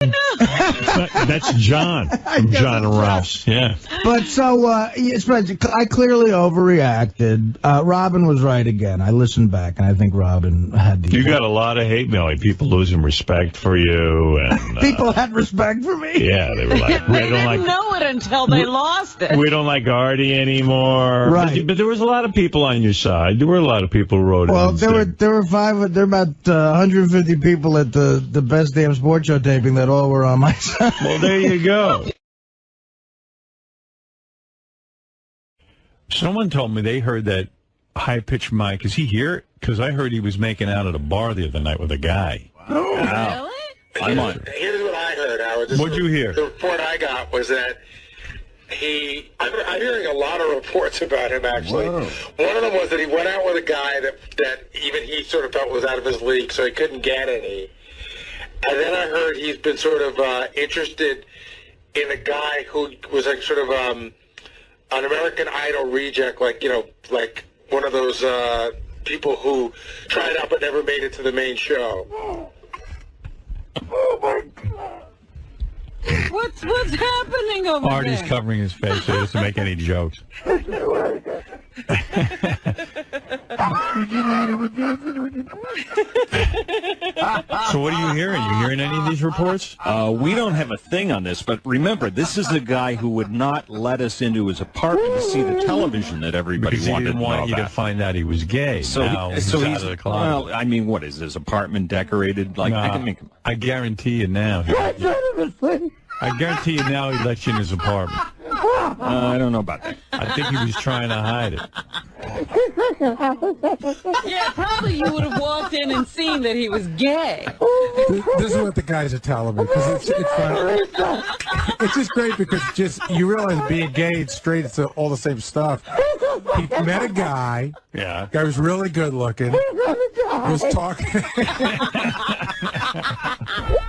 That's John from John and Ralph's. Yeah. But so, I clearly overreacted. Robin was right again. I listened back, and I think Robin had the... You got a lot of hate mail. People losing respect for you. And people had respect for me? Yeah, they were like... They didn't know it until they lost it. We don't like Artie anymore. Right. But there was a lot of people on your side. There were a lot of people who wrote Well, it. there were about 150 people at the Best Damn Sports Show taping that all were on my side. Well, there you go. Someone told me they heard that high-pitched Mike. Is he here? Because I heard he was making out at a bar the other night with a guy. Wow. Really? Here's what I heard, Howard. What'd you hear? The report I got was that I'm hearing a lot of reports about him, actually. Whoa. One of them was that he went out with a guy that even he sort of felt was out of his league, so he couldn't get any. And then I heard he's been sort of interested in a guy who was like sort of an American Idol reject, like one of those people who tried out but never made it to the main show. Oh my God! What's happening over there? Artie's covering his face so he doesn't make any jokes. So what are you hearing? You hearing any of these reports? We don't have a thing on this, but remember, this is a guy who would not let us into his apartment to see the television that everybody because wanted he didn't want you to find out he was gay. So, he's out of the closet. Well, I mean, what is his apartment decorated? Like, No, I can make. I guarantee you now. I guarantee you now he let you in his apartment. I don't know about that. I think he was trying to hide it. Yeah, probably you would have walked in and seen that he was gay. This is what the guys are telling me, because it's fun. It's just great because you realize being gay and straight, it's all the same stuff. He met a guy. Yeah. Guy was really good looking. Was talking.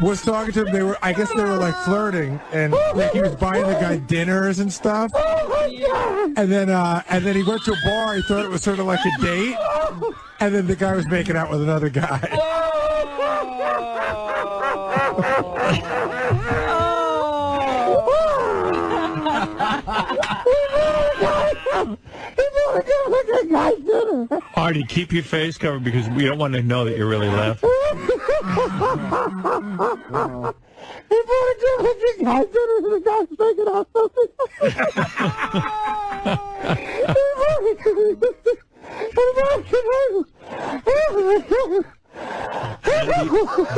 Was talking to him. I guess they were like flirting, and like he was buying the guy dinners and stuff. And then he went to a bar. He thought it was sort of like a date, and then the guy was making out with another guy. Artie, keep your face covered because we don't want to know that you're really left.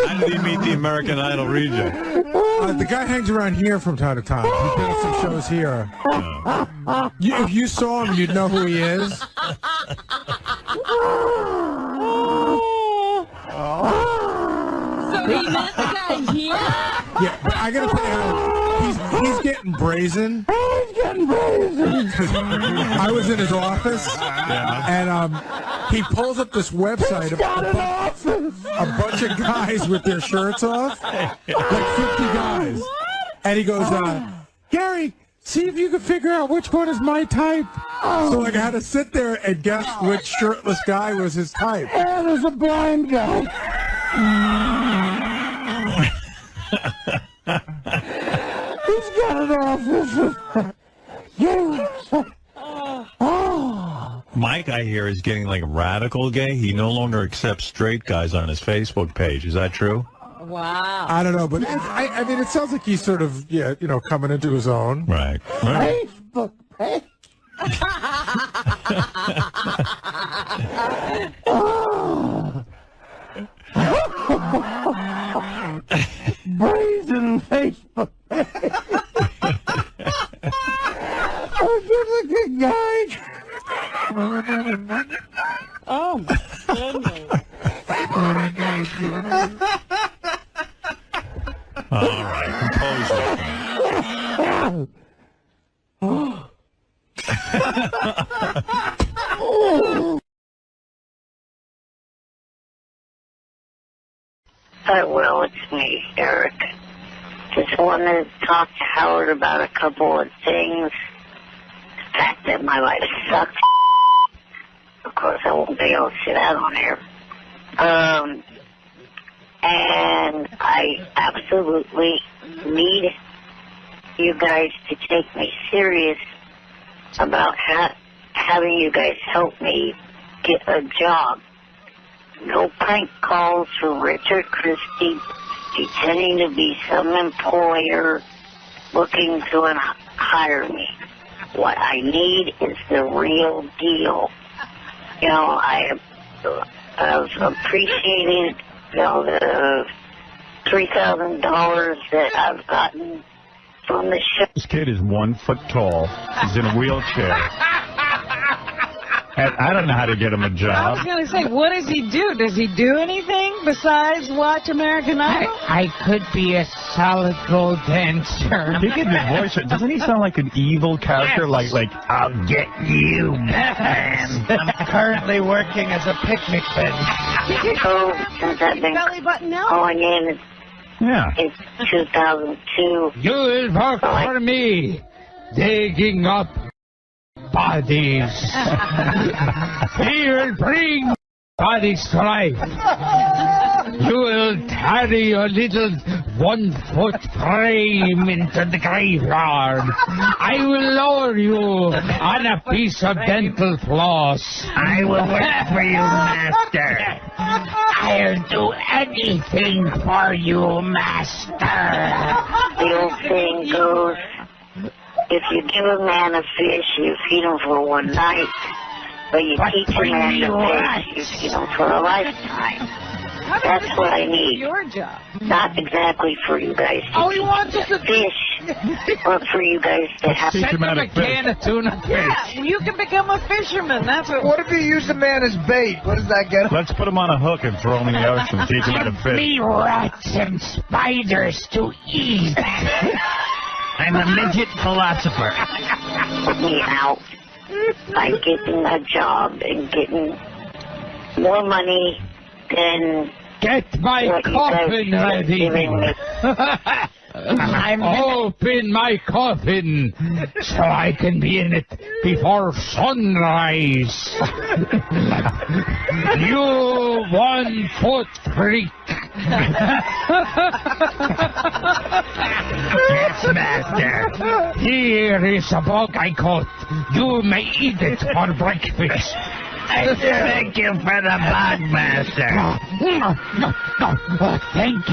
How did he meet the American Idol reject? The guy hangs around here from time to time. He's been at some shows here. If you saw him, you'd know who he is. So he met the guy here? Yeah, but I gotta tell you, he's getting brazen. He's getting brazen. I was in his office, and he pulls up this website a bunch of guys with their shirts off, like 50 guys, and he goes, Gary, see if you can figure out which one is my type. So like I had to sit there and guess which shirtless guy was his type. And there's a blind guy. He's got an office. Mike, I hear, is getting like radical gay. He no longer accepts straight guys on his Facebook page. Is that true? Wow. I don't know, but I mean, it sounds like he's sort of, coming into his own. Right. Facebook page. Brazen Facebook page. Oh, good looking guy. Oh, my goodness. All right, compose yourself. Hi, Will. It's me, Eric. Just wanted to talk to Howard about a couple of things. The fact that my life sucks. Of course, I won't be able to sit out on air. And I absolutely need you guys to take me serious about having you guys help me get a job. No prank calls from Richard Christie pretending to be some employer looking to hire me. What I need is the real deal. You know, I've appreciated, you know, the $3,000 that I've gotten from the show. This kid is 1 foot tall. He's in a wheelchair. And I don't know how to get him a job. I was going to say, what does he do? Does he do anything besides watch American Idol? I could be a solid gold dancer. Look at the voice. Doesn't he sound like an evil character? Yes. Like, I'll get you, man. I'm currently working as a picnic bench. So, since I've been Belly button out? calling in, yeah. it's 2002. You will work for me, digging up bodies. He will bring bodies to life. You will carry your little 1 foot frame into the graveyard. I will lower you on a piece of dental floss. I will work for you, master. I'll do anything for you, master. The old saying goes, if you give a man a fish, you feed him for one night. But you teach a man to fish, you feed him for a lifetime. That's what I need. Your job. Not exactly for you guys to All he wants is a fish, but for you guys to have Teach Send him how him to a can of tuna fish. Yeah, you can become a fisherman. That's what What if you use the man as bait? What does that get? Let's put him on a hook and throw him in the ocean. Teach him how to fish. Me rats and spiders to eat. I'm a midget philosopher. put me out by getting a job and getting more money than Get my what you coffin guys are ready. giving me. Open my coffin so I can be in it before sunrise. You 1 foot freak. Yes, master. Here is a bug I caught. You may eat it for breakfast. Thank you for the bug, master. Thank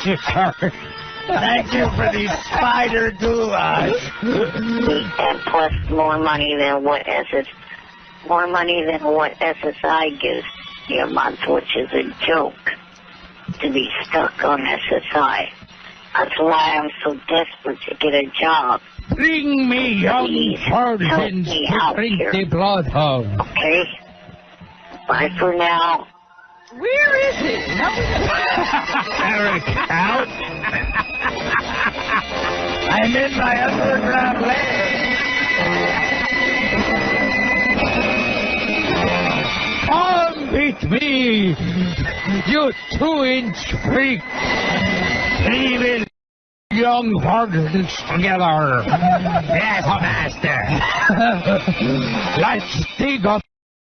you, sir. Thank you for the spider goulash. And plus more money than what SSI gives me a month, which is a joke to be stuck on SSI. That's why I'm so desperate to get a job. Bring me young Please help virgins me to out drink here. the blood of. Okay? Bye for now. Where is he? Eric, out. I'm in my underground land. Come beat me, you 2-inch freak. Leave young virgins together. Yes, master. Let's dig up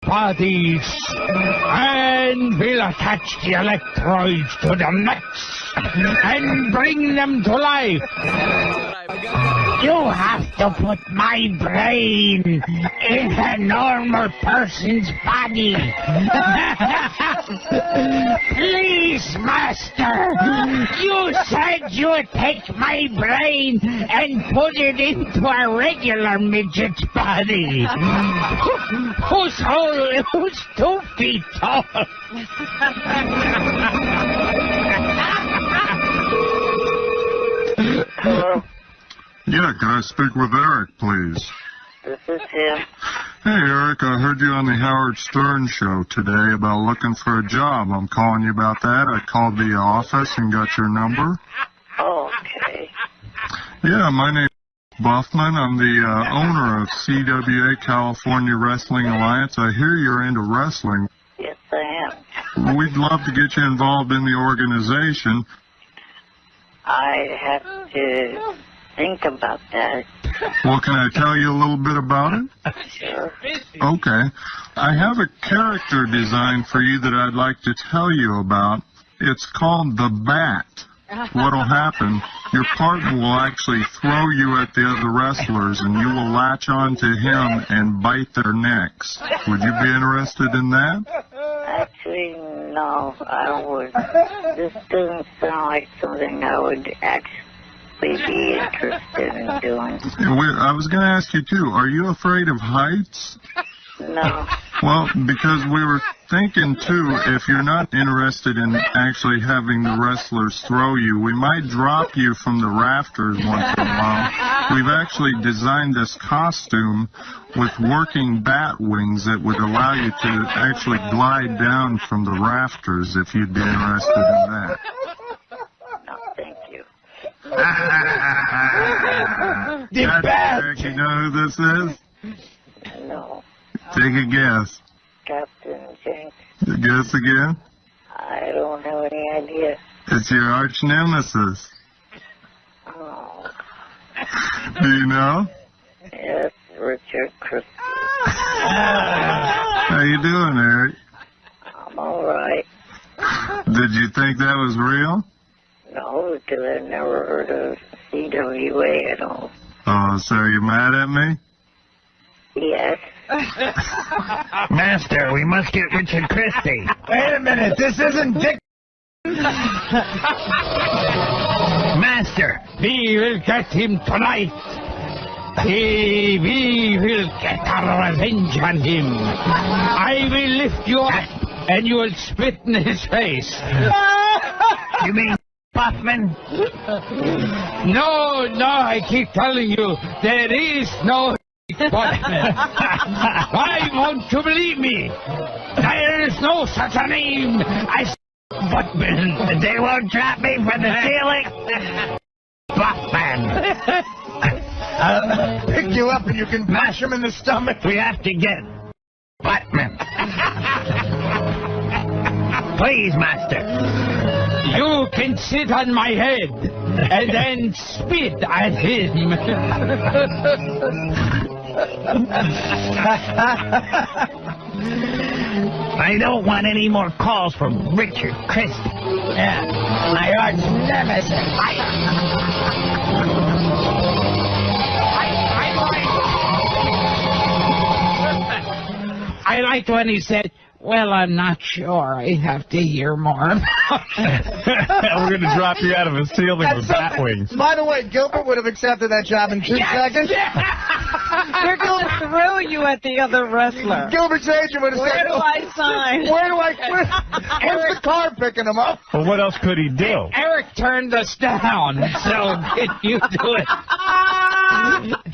bodies and we'll attach the electrodes to the nuts and bring them to life. You have to put my brain in a normal person's body. Please, master. You said you would take my brain and put it into a regular midget's body. Who's 2 feet tall? Hello? Yeah, can I speak with Eric, please? This is him. Hey, Eric, I heard you on the Howard Stern show today about looking for a job. I'm calling you about that. I called the office and got your number. Oh, okay. Yeah, my name is Buffman. I'm the owner of CWA California Wrestling Alliance. I hear you're into wrestling. Yes, I am. We'd love to get you involved in the organization. I have to think about that. Well, can I tell you a little bit about it? Sure. Okay. I have a character design for you that I'd like to tell you about. It's called the bat. What'll happen, your partner will actually throw you at the other wrestlers, and you will latch on to him and bite their necks. Would you be interested in that? Actually, no, I would. This doesn't sound like something I would actually be interested in doing. I was going to ask you, too, are you afraid of heights? No. Well, because we were thinking, too, if you're not interested in actually having the wrestlers throw you, we might drop you from the rafters once in a while. We've actually designed this costume with working bat wings that would allow you to actually glide down from the rafters if you'd be interested in that. No, thank you. Eric, you know who this is? No. Take a guess. Captain Jenks. Guess again? I don't have any idea. It's your arch nemesis. Oh. Do you know? Yes, Richard Christie. How you doing, Eric? I'm all right. Did you think that was real? No, because I've never heard of CWA at all. Oh, so are you mad at me? Yes. Master, we must get Richard Christie. Wait a minute, this isn't Dick. Master, we will get him tonight. We will get our revenge on him. I will lift you up, and you will spit in his face. You mean Buffman? No, I keep telling you, there is no Buffman. Why won't you believe me? There is no such a name as Buffman. They won't drop me from the ceiling. Buffman. I'll pick you up and you can bash him in the stomach. We have to get Buttman. Please, Master. You can sit on my head and then spit at him. I don't want any more calls from Richard Christie. Yeah, my arch nemesis. I liked when he said, well, I'm not sure. I have to hear more. We're going to drop you out of a ceiling with bat wings. By the way, Gilbert would have accepted that job in 2 seconds. They're going to throw you at the other wrestler. Gilbert's agent would have said, Where do I sign? Where do I... Where's the car picking him up? Well, what else could he do? Eric turned us down, so get you to it.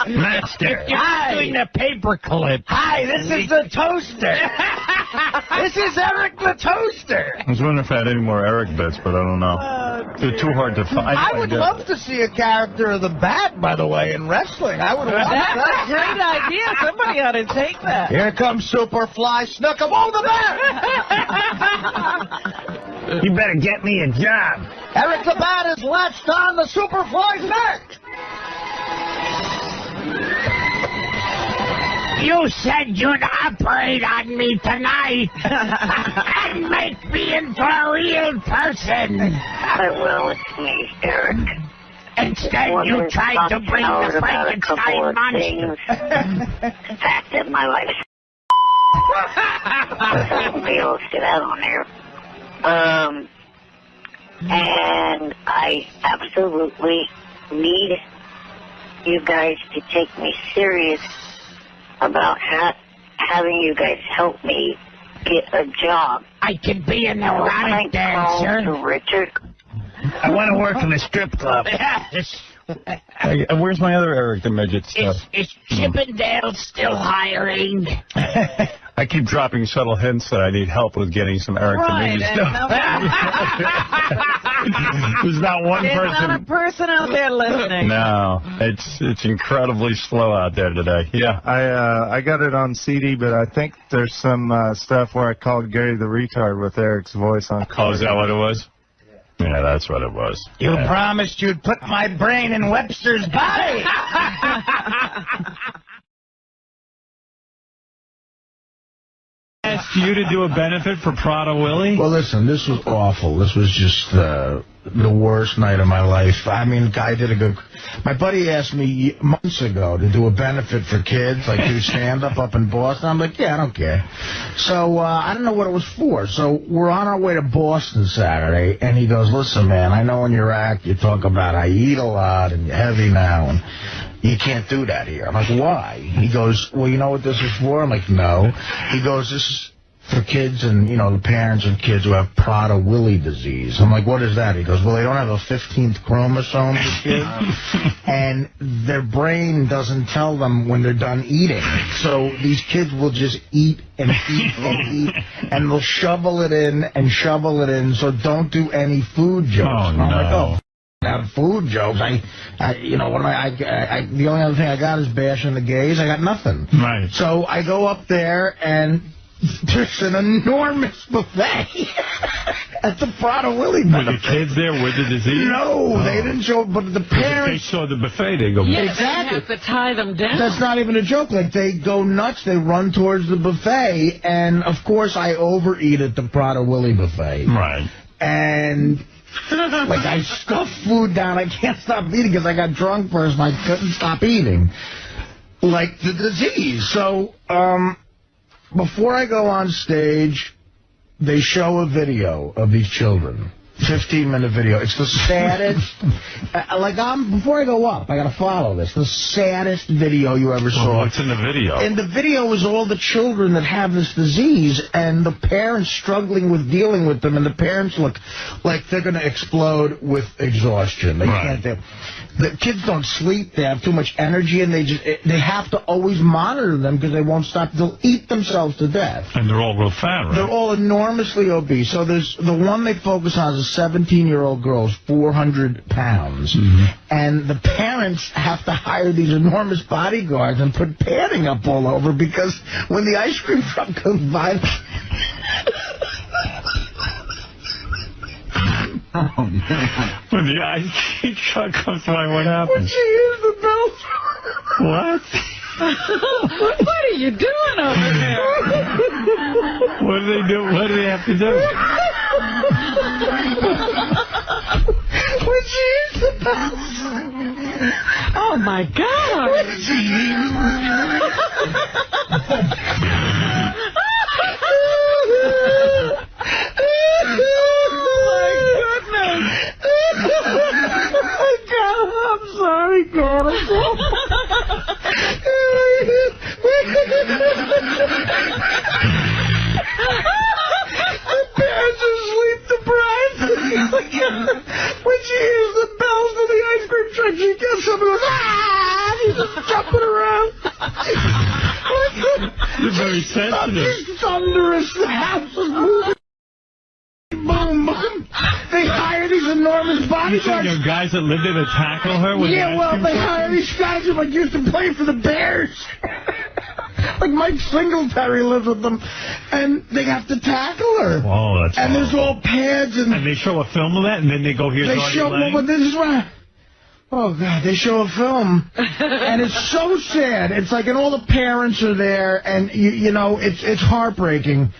Master, you're doing the paperclip. Hi, this is the toaster. This is Eric the toaster. I was wondering if I had any more Eric bits, but I don't know. They're too hard to find. I would love to see a character of the Bat, by the way, in wrestling. I would love that. That's a great idea. Somebody ought to take that. Here comes Superfly Snookum. Oh, the Bat! You better get me a job. Eric the Bat is latched on the Superfly's neck. You said you'd operate on me tonight and make me into a real person. I will, it's me, Eric. Instead, you tried to bring the Frankenstein monster. The fact that my life let's get out on there. And I absolutely need you guys to take me serious about having you guys help me get a job. I can be an erotic dancer. To Richard. I want to work in a strip club. Hey, where's my other Eric the Midget stuff? Is Chippendale still hiring? I keep dropping subtle hints that I need help with getting some Eric the Midget stuff. There's not one person. There's not a person out there listening. No, it's incredibly slow out there today. Yeah. I got it on CD, but I think there's some stuff where I called Gary the retard with Eric's voice on call. Oh, is that what it was? Yeah, that's what it was. You promised you'd put my brain in Webster's body. asked you to do a benefit for Prada Willie? Well, listen, this was awful. This was just the worst night of my life. I mean, guy did a good... My buddy asked me months ago to do a benefit for kids, like do stand-up up in Boston. I'm like, yeah, I don't care. So I don't know what it was for. So we're on our way to Boston Saturday, and he goes, listen, man, I know in your act you talk about I eat a lot and you're heavy now, and you can't do that here. I'm like, why? He goes, well, you know what this is for? I'm like, no. He goes, this is for kids and, you know, the parents of kids who have Prader-Willi disease. I'm like, what is that? He goes, well, they don't have a 15th chromosome, the kids, and their brain doesn't tell them when they're done eating. So these kids will just eat and eat and eat, and they'll shovel it in and shovel it in, so don't do any food jokes. Oh, no. I'm like, oh, have food jokes. You know, what the only other thing I got is bashing the gays. I got nothing. Right. So I go up there, and there's an enormous buffet at the Prader-Willi buffet. Were the kids there with the disease? No, they didn't show, but the parents... If they saw the buffet, they go... Yeah, exactly. you have to tie them down. That's not even a joke. Like, they go nuts. They run towards the buffet, and, of course, I overeat at the Prader-Willi buffet. Right. And... like, I stuffed food down. I can't stop eating because I got drunk first and I couldn't stop eating. Like the disease. So, before I go on stage, they show a video of these children. 15-minute video. It's the saddest. Before I go up, I got to follow this. The saddest video you ever saw. What's in the video? And the video is all the children that have this disease and the parents struggling with dealing with them, and the parents look like they're going to explode with exhaustion. They can't. The kids don't sleep. They have too much energy, and they have to always monitor them because they won't stop. They'll eat themselves to death. And they're all real fat, right? They're all enormously obese. So there's the one they focus on is a 17-year-old girl who's 400 pounds. Mm-hmm. And the parents have to hire these enormous bodyguards and put padding up all over because when the ice cream truck comes by... Oh, no. When the ice cream truck comes by, what happens? When she hears the bell. What? What are you doing over there? What do they do? What do they have to do? When she hears the bell. Oh, my God. When she hears I'm sorry, God. I'm sorry. The parents are sleep deprived. When she hears the bells of the ice cream truck, she gets up and goes, ah! She's just jumping around. You're very sensitive. Thunderous. The house is moving. Boom, boom. They hire these enormous bodyguards. You think there are guys that live there to tackle her? Yeah, well, they hire these guys who used to play for the Bears. Like Mike Singletary lives with them, and they have to tackle her. Oh, that's and there's all pads and they show a film of that, and then they go here. They show well, this is right. Oh God, they show a film, and it's so sad. It's like, and all the parents are there, and you know, it's heartbreaking,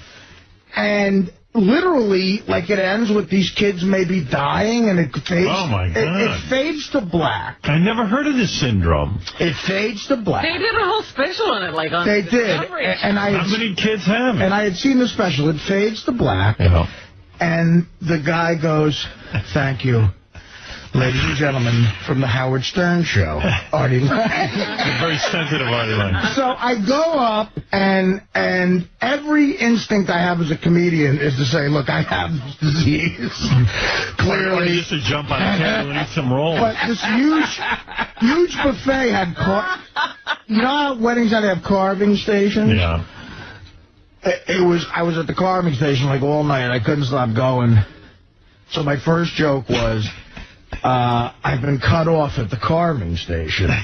and. Literally, like, it ends with these kids maybe dying, and it fades. Oh, my God. It fades to black. I never heard of this syndrome. It fades to black. They did a whole special on it, like on They did. And how many kids have it? And I had seen the special. It fades to black. Yeah. And the guy goes, thank you. Ladies and gentlemen, from the Howard Stern Show, Artie Lange. Very sensitive, Artie Lange. So I go up, and every instinct I have as a comedian is to say, look, I have this disease. Clearly. Just to jump on the table and eat some rolls. But this huge buffet had, you know how weddings had to have carving stations? Yeah. I was at the carving station like all night, and I couldn't stop going. So my first joke was, I've been cut off at the carving station. And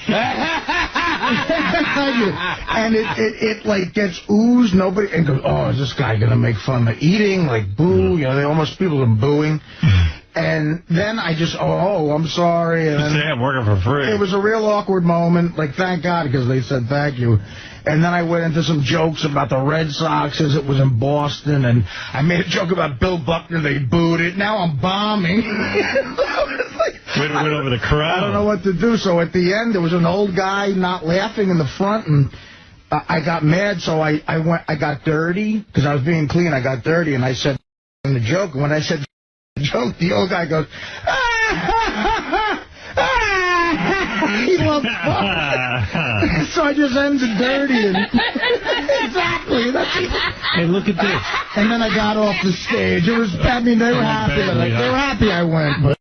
it like gets oozed, nobody, and goes, oh, is this guy going to make fun of eating? Like, boo, you know, people are booing. And then I just, I'm sorry. And then I'm working for free. It was a real awkward moment. Like, thank God, because they said thank you. And then I went into some jokes about the Red Sox as it was in Boston. And I made a joke about Bill Buckner. They booed it. Now I'm bombing. Went over the crowd. I don't know what to do. So at the end, there was an old guy not laughing in the front. And I got mad, so I got dirty. Because I was being clean, I got dirty. And I said the joke. And when I said the joke, the old guy goes, he loved fun. So I just ended dirty. And exactly. Hey, look at this. And then I got off the stage. It was, I mean, they were happy. Like, they were happy I went. But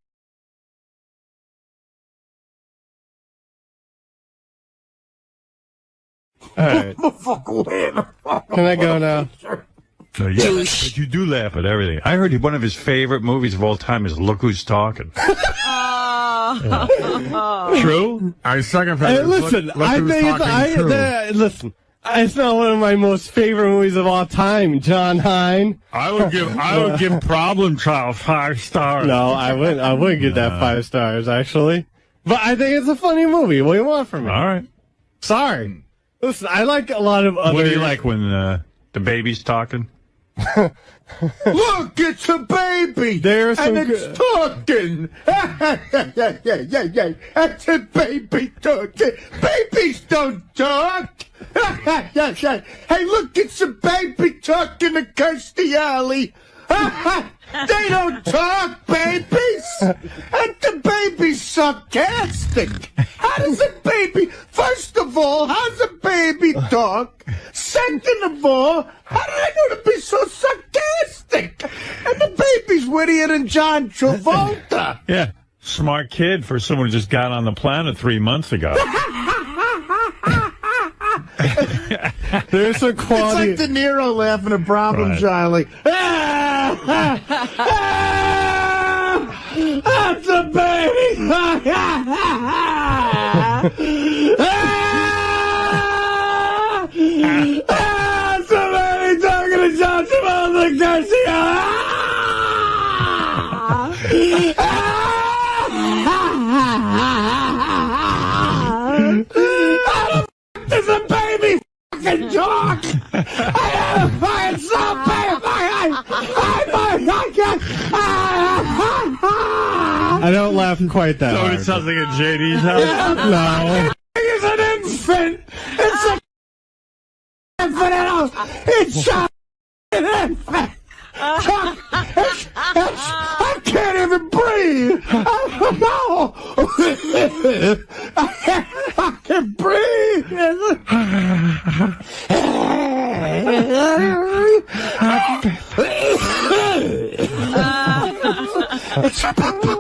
all right. Can I go now? So, yeah, but you do laugh at everything. I heard one of his favorite movies of all time is Look Who's Talking. True? I second for Hey, this. listen, I think listen. It's not one of my most favorite movies of all time, John Hine. I would give Problem Child 5 stars. No, I wouldn't give that 5 stars, actually. But I think it's a funny movie. What do you want from me? All right. Sorry. Listen, I like a lot of other... What do you like when the baby's talking? look, it's a baby. There's some and it's talking. It's a baby talking. Babies don't talk. Hey, look, it's a baby talking to 𝗛cie𝗄𝗿𝗍. They don't talk, babies. And the baby's sarcastic. How does a baby, first of all, how's a baby talk? Second of all, how did I know to be so sarcastic? And the baby's wittier than John Travolta. Yeah, smart kid for someone who just got on the planet 3 months ago. There's a quality... It's like De Niro laughing at Problem Child. Like, that's a baby. That's a baby talking to John Travolta There's a baby fucking talk. I am fucking so bad. I don't laugh quite that hard. So it sounds like a JD's house? No. It's an infant. It's a infant. It's an infant. I can't even breathe. I can't breathe. It's a baby.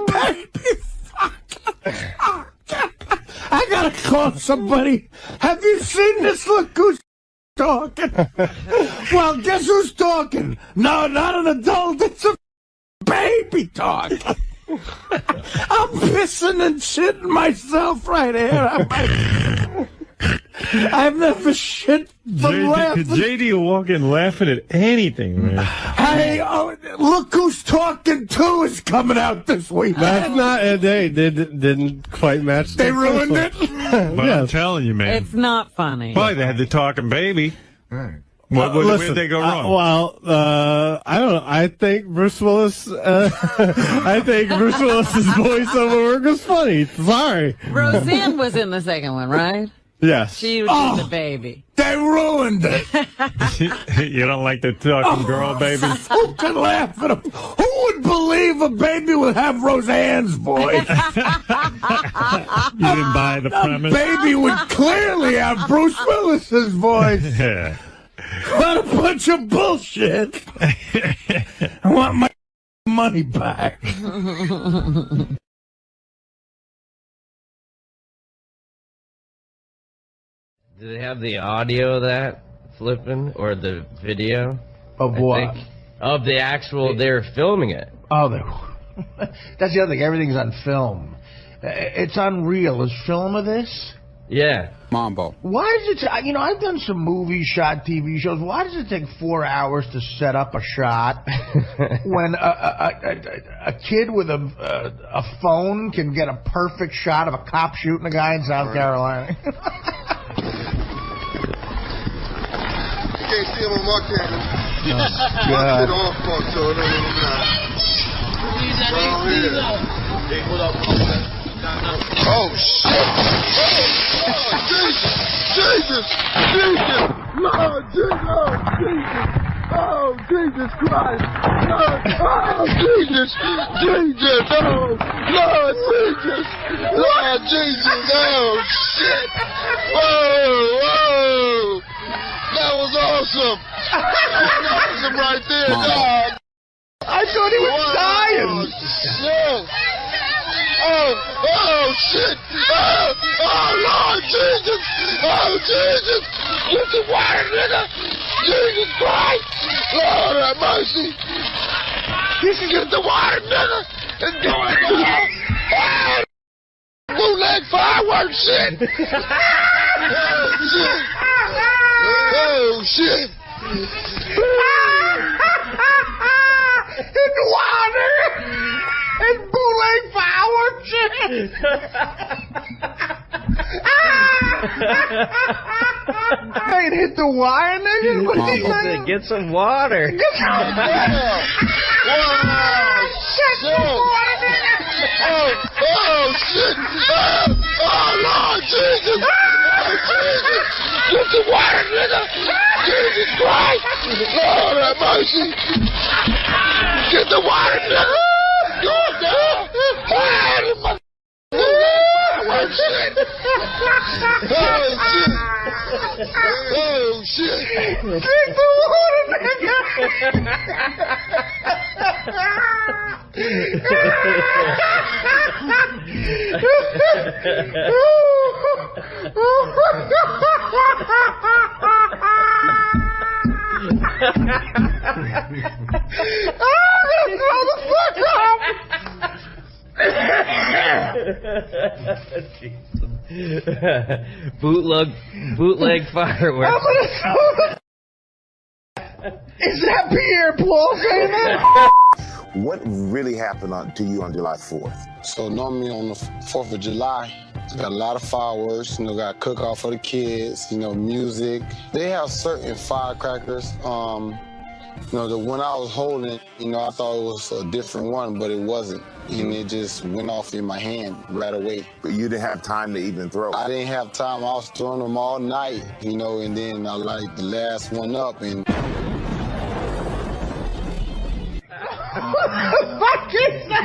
I gotta call somebody. Have you seen this? Look who's talking. Well, guess who's talking? No, not an adult. It's a baby talking. I'm pissing and shitting myself right here. I've never shit from laughing. JD will walk in laughing at anything, man. Hey, look who's talking too is coming out this week. That's not. They didn't quite match. They ruined it. But I'm telling you, man. It's not funny. Why, they had the talking baby. Where did they go wrong? I don't know. I think Bruce Willis. I think Bruce Willis's voiceover work was funny. Sorry. Roseanne was in the second one, right? Yes. She was the baby. They ruined it. You don't like the talking girl baby? Who can laugh at him? Who would believe a baby would have Roseanne's voice? You didn't buy the premise? Baby would clearly have Bruce Willis's voice. Yeah. What a bunch of bullshit. I want my money back. Do they have the audio of that flipping or the video? Of what? Of the actual, they're filming it. Oh, that's the other thing. Everything's on film. It's unreal. There's film of this. Yeah. Mambo. Why does it? You know, I've done some movies, shot TV shows. Why does it take 4 hours to set up a shot when a kid with a phone can get a perfect shot of a cop shooting a guy in South Carolina? You can't see him on my camera. My shit all fucked, so it don't even matter. Oh, shit! Oh, Jesus! Jesus! Jesus! Lord Jesus! Jesus! Oh, Jesus Christ! Oh, Jesus! Jesus! Oh, Lord Jesus! Lord Jesus! Oh, shit! Whoa! Whoa! That was awesome! Awesome right there, dog! I thought he was dying! Oh, shit! Oh, shit! Oh, Lord Jesus! Oh, Jesus! Get the water, nigga! Jesus Christ! Lord have mercy! Get the water, nigga! And do it, nigga! Oh, bootleg fireworks shit! Oh, shit! In the water! And bootleg fireworks shit! They hit the wire, nigga? What did he say? Get some water. Get some water! Shit! Oh, shit! Oh, Lord Jesus! Oh, Jesus! Get the water, nigga! Jesus Christ! Lord have mercy! Get the water, nigga! Go down! Oh, shit! Oh, shit! Get the water, nigga! Bootleg fireworks. Is that Pierre Paul saying that? What really happened to you on July 4th? So normally on the 4th of July, we got a lot of fireworks, you know, got cookout for the kids, you know, music. They have certain firecrackers. You know, the one I was holding, you know, I thought it was a different one, but it wasn't. And it just went off in my hand right away. But you didn't have time to even throw. I didn't have time. I was throwing them all night, you know, and then I light the last one up and... What the fuck is that?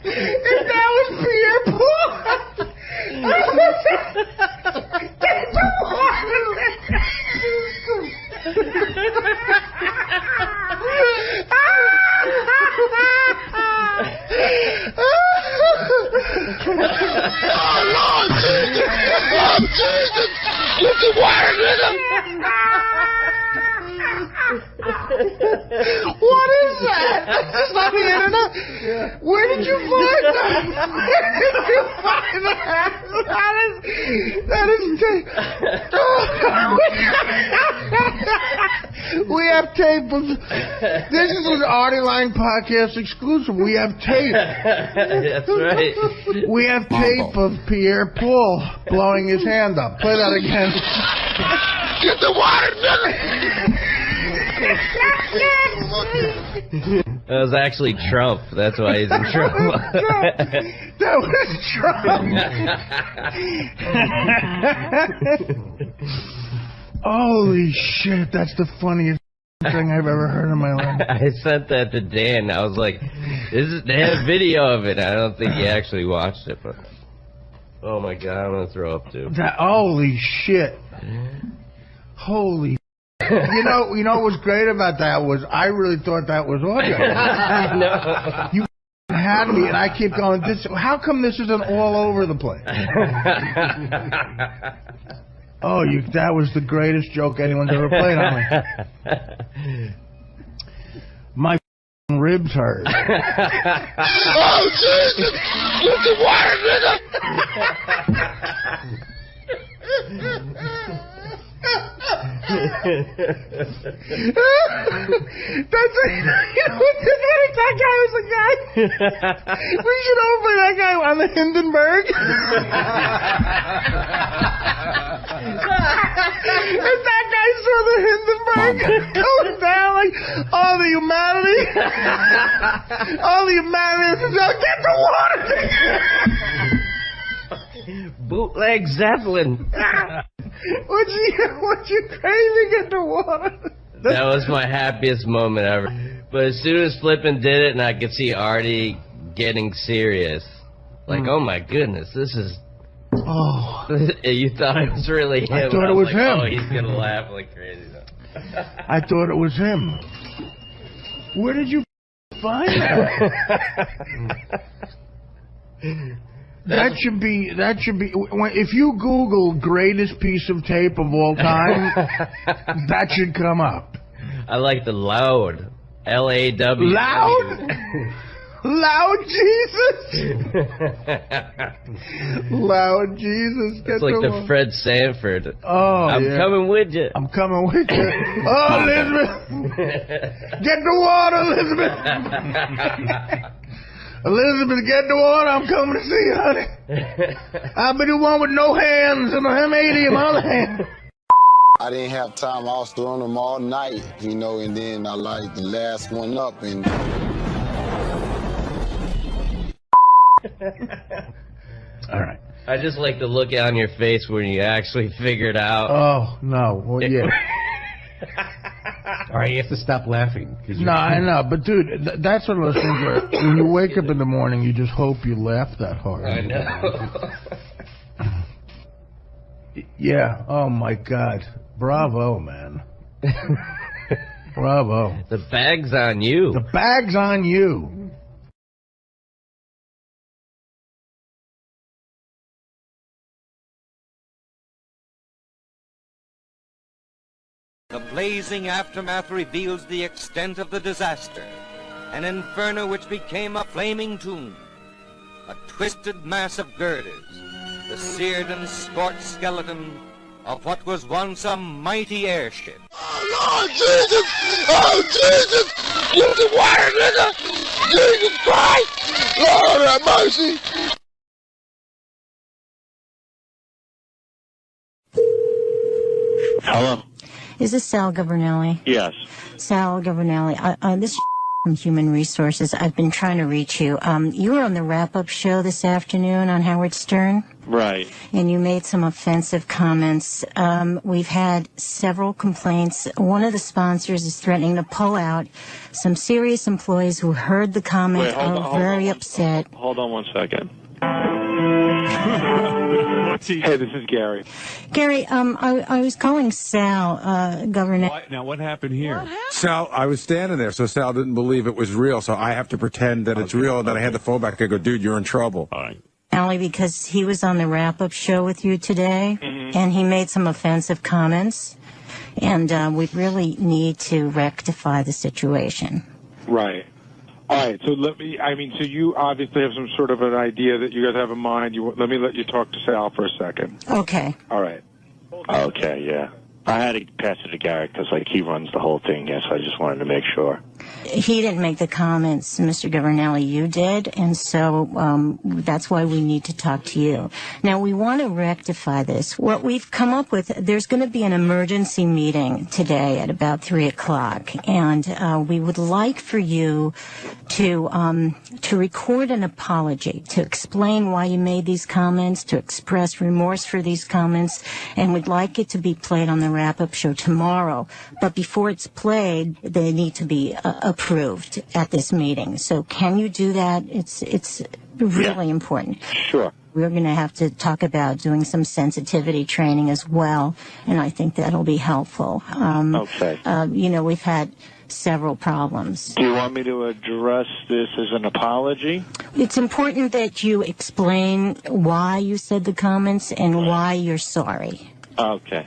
If that was Pierre Paul, get the water. Oh, Lord Jesus! Oh, Jesus! Get the water, nigga! What is that? That's not the internet. Where did you find that? Where did you find that? That is we have tape of. This is an Artie Lange podcast exclusive. We have tape. That's right. We have tape of Pierre Paul blowing his hand up. Play that again. Get the water, nigga! That was actually Trump. That's why he's in trouble. That was Trump. Holy shit, that's the funniest thing I've ever heard in my life. I sent that to Dan. I was like, they had a video of it. I don't think he actually watched it, but oh my god, I'm gonna throw up too. Holy shit. Holy you know what was great about that was I really thought that was audio. I know. You had me, and I keep going, how come this isn't all over the place? Oh, that was the greatest joke anyone's ever played on me. My ribs hurt. Oh, Jesus! Get the water, nigga! That's it. You know what? That guy was the guy. We should all play that guy on the Hindenburg. And that guy saw the Hindenburg going down like all the humanity. All the humanity is out. Get the water. Bootleg Zeppelin. What you crazy? Get the water. That was my happiest moment ever. But as soon as Flippin' did it and I could see Artie getting serious, like, oh my goodness, this is... Oh. You thought it was really him. I thought it was like, him. Oh, he's going to laugh like crazy. I thought it was him. Where did you find that? That should be, if you Google greatest piece of tape of all time, that should come up. I like the loud. L-A-W. Loud? Loud Jesus? Loud Jesus. It's like the Fred Sanford. Oh, I'm coming with you. I'm coming with you. Oh, Elizabeth. Get the water, Elizabeth. Elizabeth, get the water. I'm coming to see you, honey. I'll be the one with no hands and I'm 80 in my other hand. I didn't have time. I was throwing them all night, you know, and then I lighted the last one up and... All right. I just like the look on your face when you actually figured out. Oh, no. Well, yeah. All right, you have to stop laughing. No, I know, but dude, that's one of those things where when you wake up in the morning, you just hope you laugh that hard. I know. Yeah. Oh my God. Bravo, man. Bravo. The bag's on you. The bag's on you. The blazing aftermath reveals the extent of the disaster, an inferno which became a flaming tomb, a twisted mass of girders, the seared and scorched skeleton of what was once a mighty airship. Oh, Lord Jesus! Oh, Jesus! Get the water, nigga! Jesus Christ! Lord have mercy! Hello? Is this Sal Governelli? Yes. Sal Governelli. This is from Human Resources. I've been trying to reach you. You were on the wrap-up show this afternoon on Howard Stern. Right. And you made some offensive comments. We've had several complaints. One of the sponsors is threatening to pull out. Some serious employees who heard the comment are very upset. Hold on one second. Hey, this is Gary. Gary, I was calling Sal, Governor. Now, what happened here? Sal, I was standing there, so Sal didn't believe it was real, so I have to pretend that it's real, and then I had the phone back. I go, dude, you're in trouble. All right. Allie, because he was on the wrap-up show with you today, and he made some offensive comments, and we really need to rectify the situation. Right. All right, so so you obviously have some sort of an idea that you guys have in mind. Let me let you talk to Sal for a second. Okay. All right. Okay, yeah. I had to pass it to Gary because, he runs the whole thing, yes. I just wanted to make sure. He didn't make the comments, Mr. Governelli, you did, and so that's why we need to talk to you. Now, we want to rectify this. What we've come up with, there's going to be an emergency meeting today at about 3 o'clock, and we would like for you to record an apology, to explain why you made these comments, to express remorse for these comments, and we'd like it to be played on the wrap-up show tomorrow. But before it's played, they need to be approved at this meeting. So can you do that? It's really important. Sure. We're going to have to talk about doing some sensitivity training as well, and I think that'll be helpful. Okay. We've had several problems. Do you want me to address this as an apology? It's important that you explain why you said the comments and why you're sorry. Okay.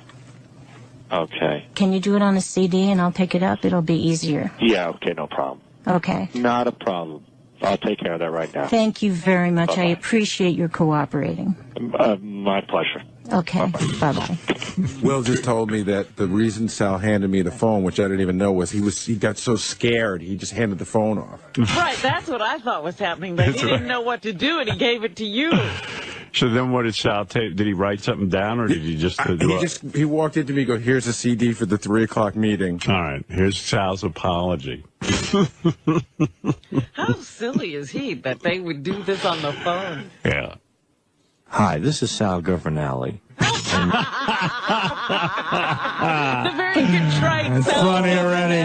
Okay. Can you do it on a CD and I'll pick it up? It'll be easier. Yeah, okay, no problem. Okay. Not a problem. I'll take care of that right now. Thank you very much. Bye-bye. I appreciate your cooperating. My pleasure. Okay. Bye-bye. Will just told me that the reason Sal handed me the phone, which I didn't even know, was he got so scared he just handed the phone off. Right, that's what I thought was happening, but he didn't know what to do, and he gave it to you. So then what did Sal take? Did he write something down, or did he just... He walked into me and go, here's a CD for the 3 o'clock meeting. All right, here's Sal's apology. How silly is he that they would do this on the phone? Yeah. Hi, this is 𝗦𝗵𝗄𝗿𝗍. The very contrite It's funny already.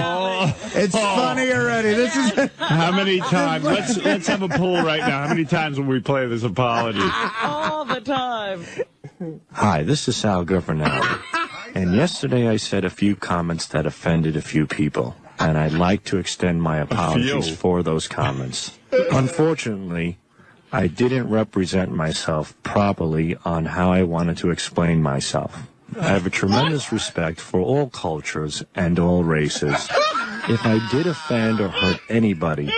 It's funny already. This is how many times? Let's have a poll right now. How many times will we play this apology? All the time. Hi, this is 𝗦𝗵𝗄𝗿𝗍. And yesterday I said a few comments that offended a few people. And I'd like to extend my apologies for those comments. Unfortunately, I didn't represent myself properly on how I wanted to explain myself. I have a tremendous respect for all cultures and all races. If I did offend or hurt anybody,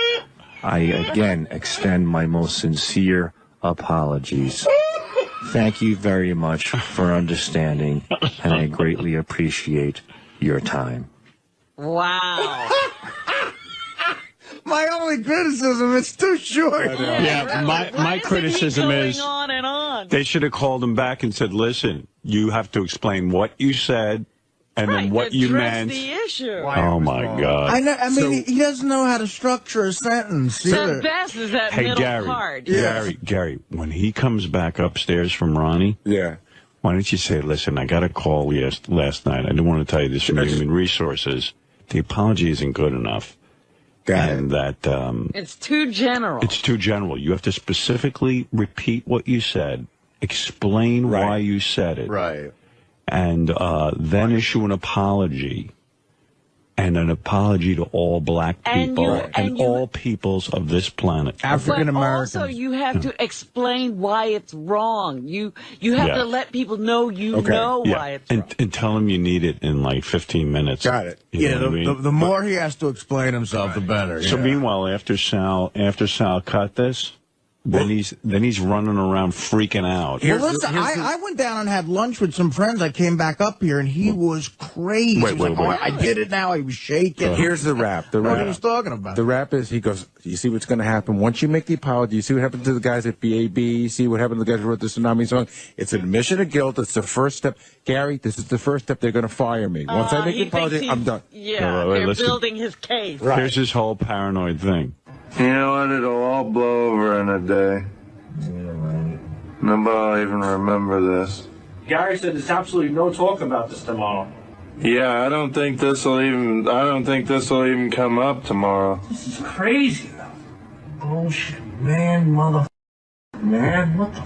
I again extend my most sincere apologies. Thank you very much for understanding, and I greatly appreciate your time. Wow. my only criticism. It's too short. Yeah, my criticism is on and on. They should have called him back and said, listen, you have to explain what you said and then what you meant. The issue. Oh, my God. I mean, he doesn't know how to structure a sentence either. The best is that Hey, middle Gary, part. Gary, when he comes back upstairs from Ronnie, why don't you say, listen, I got a call last night. I didn't want to tell you this from Human Resources. The apology isn't good enough. It's too general. It's too general. You have to specifically repeat what you said, explain why you said it. Right. And then issue an apology. And an apology to all black people and all peoples of this planet. African Americans. Also, you have to explain why it's wrong. You have to let people know know why it's wrong. And tell them you need it in like 15 minutes. Got it. The more he has to explain himself, the better. So meanwhile, after Sal cut this, then he's running around freaking out. Well, listen, I went down and had lunch with some friends. I came back up here, and he was crazy. Wait. I did it now. He was shaking. Here's the rap. What he was talking about. The rap is, he goes, you see what's going to happen? Once you make the apology, you see what happened to the guys at BAB, you see what happened to the guys who wrote the Tsunami song. It's an admission of guilt. It's the first step. Gary, this is the first step. They're going to fire me. Once I make the apology, I'm done. Yeah, they're building his case. Here's his whole paranoid thing. You know what? It'll all blow over in a day. Nobody will even remember this. Gary said there's absolutely no talk about this tomorrow. Yeah, I don't think this will even come up tomorrow. This is crazy, though. Bullshit, man, man, what the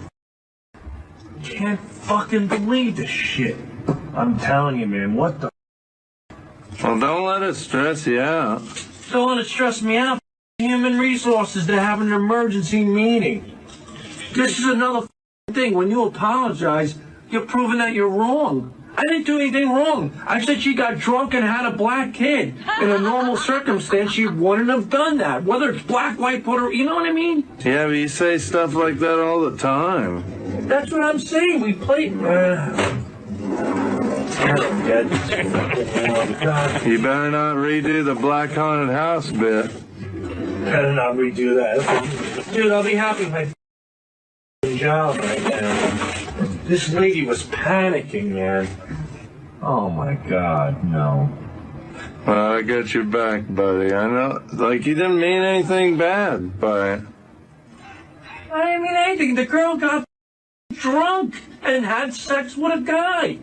Can't fucking believe this shit. I'm telling you, man, what the Well, don't let it stress you out. Don't let it stress me out. Human Resources, they're having an emergency meeting. This is another thing. When you apologize, you're proving that you're wrong. I didn't do anything wrong. I said she got drunk and had a black kid. In a normal circumstance, she wouldn't have done that. Whether it's black, white, Puerto Rican, you know what I mean? Yeah, but you say stuff like that all the time. That's what I'm saying. We played... You better not redo the black haunted house bit. Better not redo that. Dude, I'll be happy if I job right now. This lady was panicking, man. Oh my God, no. Well, I got your back, buddy. I know, like, you didn't mean anything bad by it. I didn't mean anything. The girl got drunk and had sex with a guy.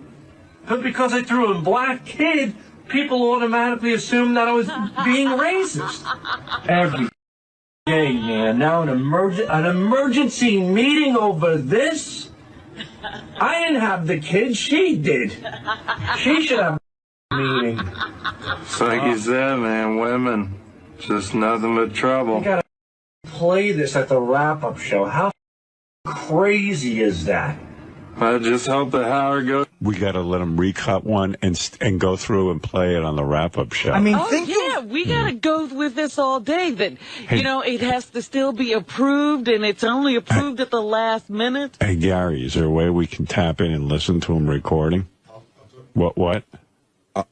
But because I threw a black kid, people automatically assumed that I was being racist. Every day, man. Now an emergency meeting over this? I didn't have the kid, she did. She should have a meeting. It's like you said, man, women, just nothing but trouble. You gotta play this at the wrap-up show. How crazy is that? I just hope that Howard goes we got to let him recut one and go through and play it on the wrap-up show. I mean, we got to go with this all day. That it has to still be approved, and it's only approved at the last minute. Hey, Gary, is there a way we can tap in and listen to him recording? What?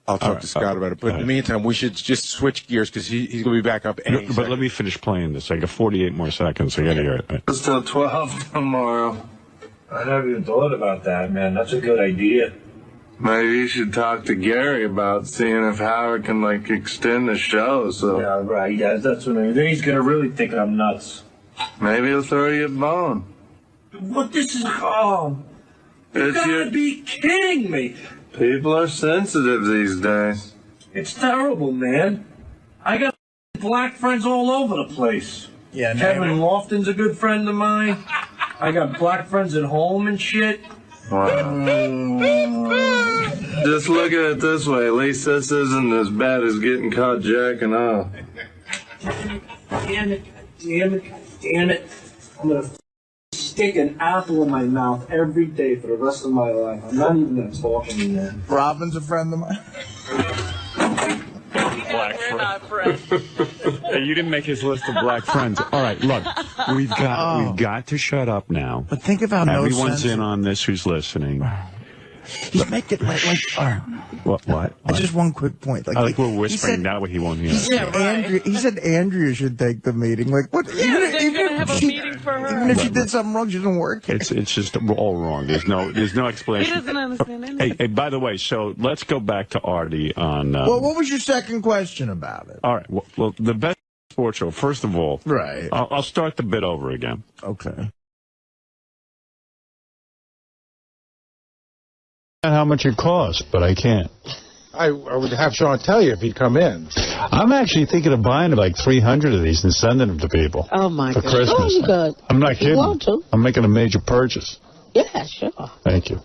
I'll talk to Scott about it. But in the meantime, we should just switch gears because he's going to be back up any second. But let me finish playing this. I got 48 more seconds. I got to hear it. It's till 12 tomorrow. I never even thought about that, man. That's a good idea. Maybe you should talk to Gary about seeing if Howard can, like, extend the show. So. Yeah, right. Yeah, that's what I mean. Then he's going to really think I'm nuts. Maybe he'll throw you a bone. What? This is... Oh. You gotta be kidding me. People are sensitive these days. It's terrible, man. I got black friends all over the place. Yeah, Kevin Lofton's a good friend of mine. I got black friends at home and shit. Wow. Just look at it this way. At least this isn't as bad as getting caught jacking off. Damn it. I'm going to stick an apple in my mouth every day for the rest of my life. I'm not even going to talk anymore. Robin's a friend of mine. We're not friends. Hey, you didn't make his list of black friends. All right, look, we've got to shut up now. But think about everyone's in on this who's listening. Just make it like what? Just one quick point. Like we're whispering now, what he won't hear. He said Andrea should take the meeting. Like what? Yeah, they're gonna have a meeting for her. Even if she did something wrong, she doesn't work. It's just all wrong. There's no explanation. He doesn't understand anything. Hey, by the way, so let's go back to Artie on. Well, what was your second question about it? All right. Well, the best sports show. First of all, right. I'll start the bit over again. Okay. How much it costs, but I can't. I would have Sean tell you if he'd come in. I'm actually thinking of buying like 300 of these and sending them to people. Oh, my God. For Christmas. Oh, you could. I'm not kidding. You want to. I'm making a major purchase. Yeah, sure. Thank you.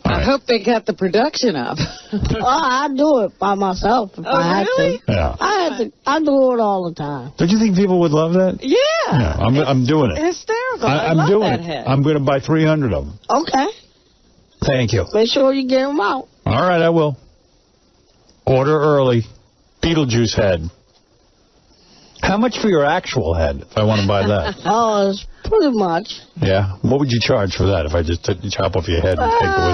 I hope they got the production up. Oh, I do it by myself if I had to. Yeah. I do it all the time. Don't you think people would love that? Yeah. I'm doing it. Hysterical. I'm doing it. Head. I'm going to buy 300 of them. Okay. Thank you. Make sure you get them out. All right, I will. Order early. Beetlejuice head. How much for your actual head, if I want to buy that? Oh, it's pretty much. Yeah? What would you charge for that if I just chop off your head and take it with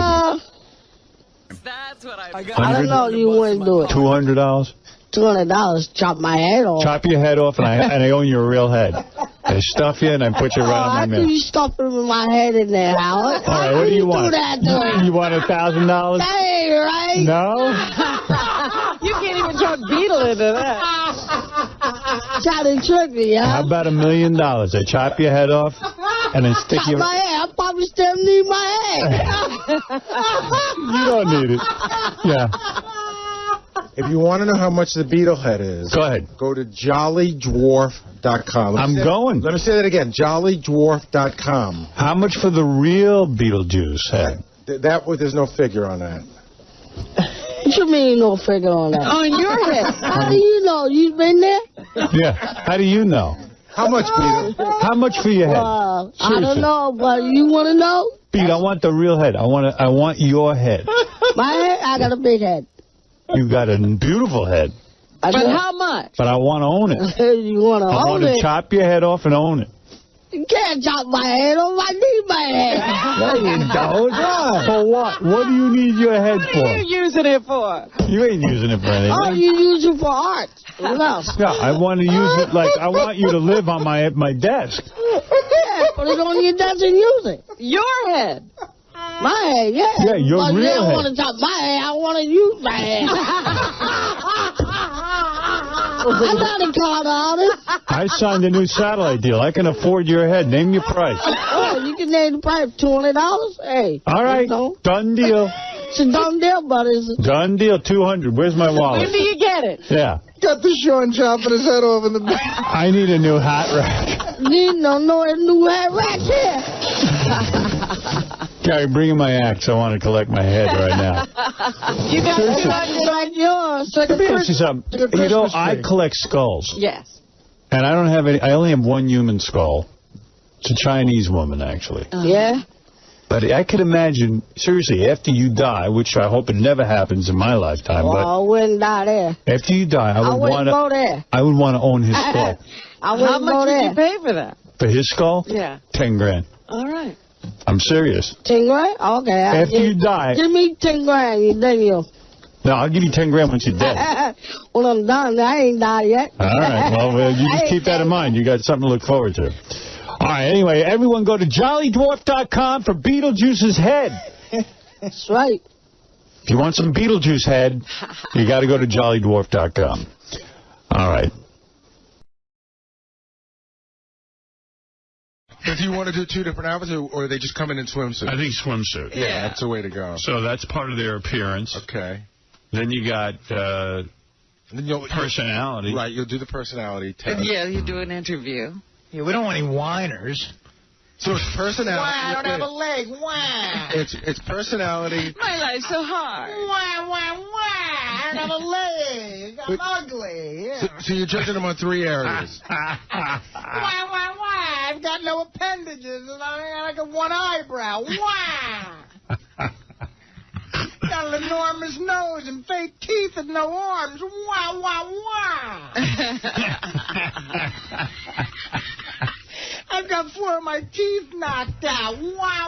me? That's what I don't know. You wouldn't do it. $200? $200 chop my head off. Chop your head off, and I own your real head. I stuff you, and I put you right on my mouth. How do you stuff my head in there, Howard? All right, what do you want? Do that to me? You want $1,000? That ain't right. No? You can't even talk Beetle into that. Try to trick me, huh? How about $1 million? I chop your head off, and then stick you... my head. I probably still need my head. You don't need it. Yeah. If you want to know how much the beetle head is, go ahead. Go to jollydwarf.com. I'm going. Let me say that again. Jollydwarf.com. How much for the real Beetlejuice head? There's no figure on that. What you mean no figure on that? On your head. How do you know? You been there? Yeah. How do you know? How much, Beetle? How much for your head? I don't know, but you want to know? Pete, I want the real head. I want your head. My head? I got a big head. You got a beautiful head. But how much? But I want to own it. You want to own it? I want to chop your head off and own it. You can't chop my head off. I need my head. No, you don't. For what? What do you need your head for? What are you using it for? You ain't using it for anything. Oh, you use it for art. What else? Yeah, I want to use it like I want you to live on my desk. Yeah, put it on your desk and use it. Your head. My head, yeah. Yeah, your real head. You don't want to chop my head. I want to use my head. I'm not a con artist. I signed a new satellite deal. I can afford your head. Name your price. Oh, you can name the price. $200? Hey. All right. Done deal. It's a done deal, buddy. Done deal. $200. Where's my wallet? When do you get it? Yeah. Got the Sean chopping his head off in the back. I need a new hat rack. Need no new hat rack here. Gary, bring in my axe. I want to collect my head right now. You got like yours. Let me ask you something. You know, I collect skulls. Yes. And I only have one human skull. It's a Chinese woman, actually. Yeah? But I could imagine, seriously, after you die, which I hope it never happens in my lifetime, Well, I wouldn't die there. but after you die, I would want to own his skull. How much would you pay for that? For his skull? Yeah. 10 grand. All right. I'm serious. 10 grand? Okay. After you die. Give me 10 grand, then you. No, I'll give you 10 grand once you're dead. Well, I'm done. I ain't died yet. All right. Well, you just keep that in mind. You got something to look forward to. All right. Anyway, everyone go to jollydwarf.com for Beetlejuice's head. That's right. If you want some Beetlejuice head, you got to go to jollydwarf.com. All right. If you want to do 2 different outfits, or they just come in swimsuits? I think swimsuit. Yeah, that's the way to go. So that's part of their appearance. Okay. Then you got personality. Right, you'll do the personality test. Yeah, you do an interview. Yeah, we don't want any whiners. So it's personality. Why, I don't have a leg. Why? It's personality. My life's so hard. Why? I don't have a leg. I'm ugly. Yeah. So you're judging them on 3 areas. Why? I've got no appendages and I got one eyebrow. Why? Got an enormous nose and fake teeth and no arms. Why? I've got 4 of my teeth knocked out. Why?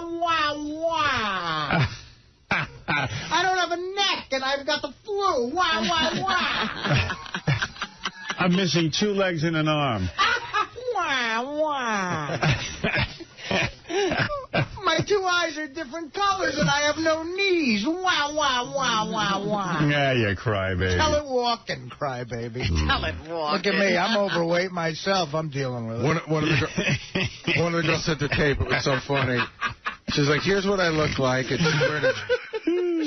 I don't have a neck and I've got the flu. Why? I'm missing 2 legs and an arm. Why? My 2 eyes are different colors and I have no knees. Why? Yeah, you crybaby. Tell it walking, crybaby. Tell it walking. Look at me. I'm overweight myself. I'm dealing with it. One of the girls sent the tape. It was so funny. She's like, here's what I look like. And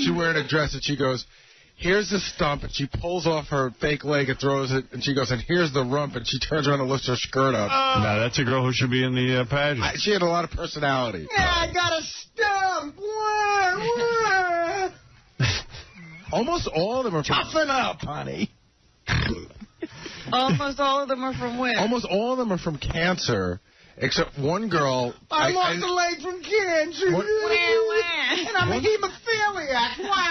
she's wearing a dress, and she goes, here's the stump, and she pulls off her fake leg and throws it, and she goes, and here's the rump, and she turns around and lifts her skirt up. No, that's a girl who should be in the pageant. She had a lot of personality. Yeah, I got a stump. Why? Almost all of them are from... Toughen up, honey. Almost all of them are from where? Almost all of them are from cancer, except one girl... I lost a leg from cancer. And I'm a hemophiliac. Why?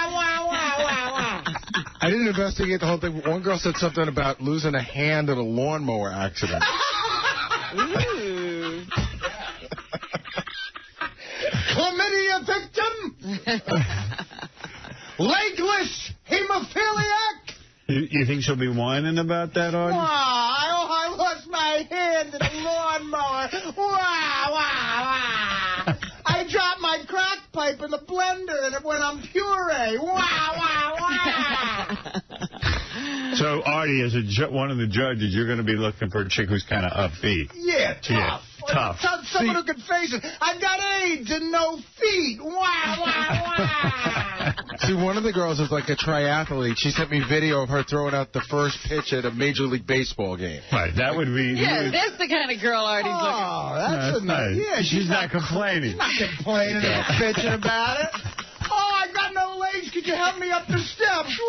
I didn't investigate the whole thing. One girl said something about losing a hand in a lawnmower accident. Ooh. Chlamydia victim. Legless hemophiliac. You think she'll be whining about that, Artie? I lost my hand in a lawnmower. I dropped my crack pipe in the blender and it went on puree. So, Artie, as one of the judges, you're going to be looking for a chick who's kind of upbeat. Yeah, tough. Yeah, tough. Someone who can face it. I've got AIDS and no feet. See, one of the girls is like a triathlete. She sent me video of her throwing out the first pitch at a Major League Baseball game. Right, that would be... Yeah, that's the kind of girl Artie's looking for. That's nice. Yeah, she's not complaining. She's not complaining or bitching about it. Oh, I got no legs. Could you help me up the steps?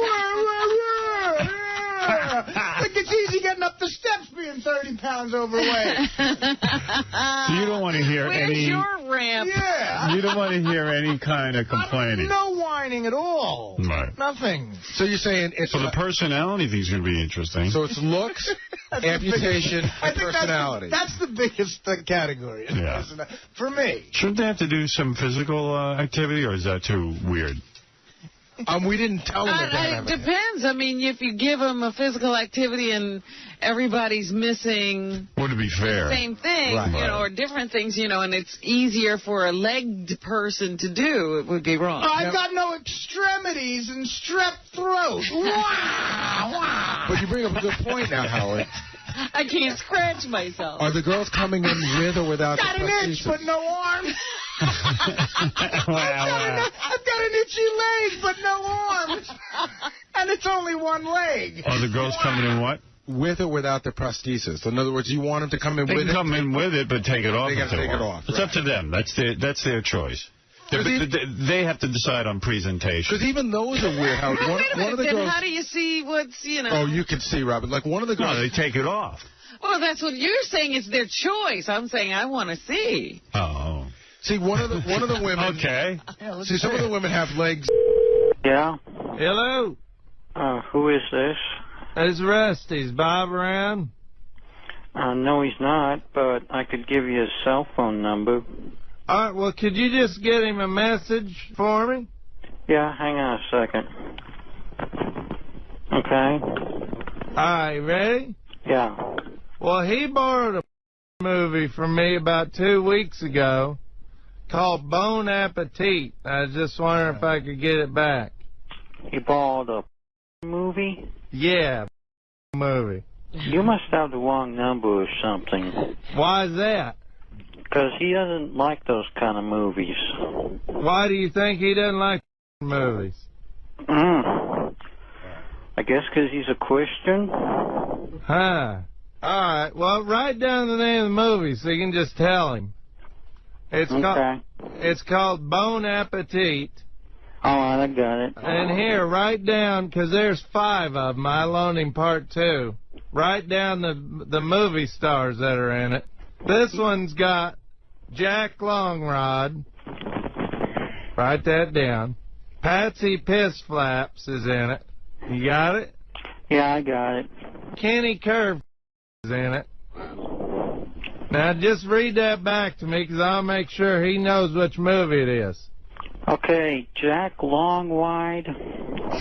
Like, it's easy getting up the steps being 30 pounds overweight. So you don't want to hear Where's your ramp? Yeah. You don't want to hear any kind of complaining. No whining at all. Right. Nothing. So you're saying it's... So the personality thing's going to be interesting. So it's looks, amputation, and personality. That's the biggest category. Yeah. For me. Shouldn't they have to do some physical activity, or is that too weird? We didn't tell them It depends. I mean, if you give them a physical activity and everybody's missing would it be fair? The same thing, Right. or different things, and it's easier for a legged person to do, it would be wrong. I've got no extremities and strep throat. But you bring up a good point now, Howard. I can't scratch myself. Are the girls coming in with or without got the an prosthesis? itch but no arms. I've got an itchy leg but no arms. And it's only one leg. Are the girls coming in what? With or without the prosthesis. In other words, you want them to come in They with can it? come in with it, but take it off. They got to take it off. It's up to them. That's their choice. They have to decide on presentation. Because even those are weird. How one of the then girls... how do you see what's, Oh, you can see, Robert. Like one of the girls... No, they take it off. Well, that's what you're saying. It's their choice. I'm saying I want to see. Oh. See, one of the women. Okay. See, some of the women have legs. Yeah. Hello. Who is this? It's Rusty. Is Bob around? No, he's not, but I could give you his cell phone number. All right, well, could you just get him a message for me? Yeah, hang on a second. Okay. All right, ready? Yeah. Well, he borrowed a movie from me about 2 weeks ago called 𝗦𝗵cie𝗄. I was just wondering if I could get it back. He borrowed a movie? Yeah, movie. You must have the wrong number or something. Why is that? Because he doesn't like those kind of movies. Why do you think he doesn't like movies? I guess because he's a Christian. Huh. All right. Well, write down the name of the movie so you can just tell him. It's called 𝗦𝗵cie𝗄. All right, I got it. And here, write down, because there's 5 of them. I loaned him part 2. Write down the movie stars that are in it. This one's got Jack Longrod. Write that down. Patsy Pissflaps is in it. You got it? Yeah, I got it. Kenny Curve is in it. Now, just read that back to me, because I'll make sure he knows which movie it is. Okay, Jack Longwide,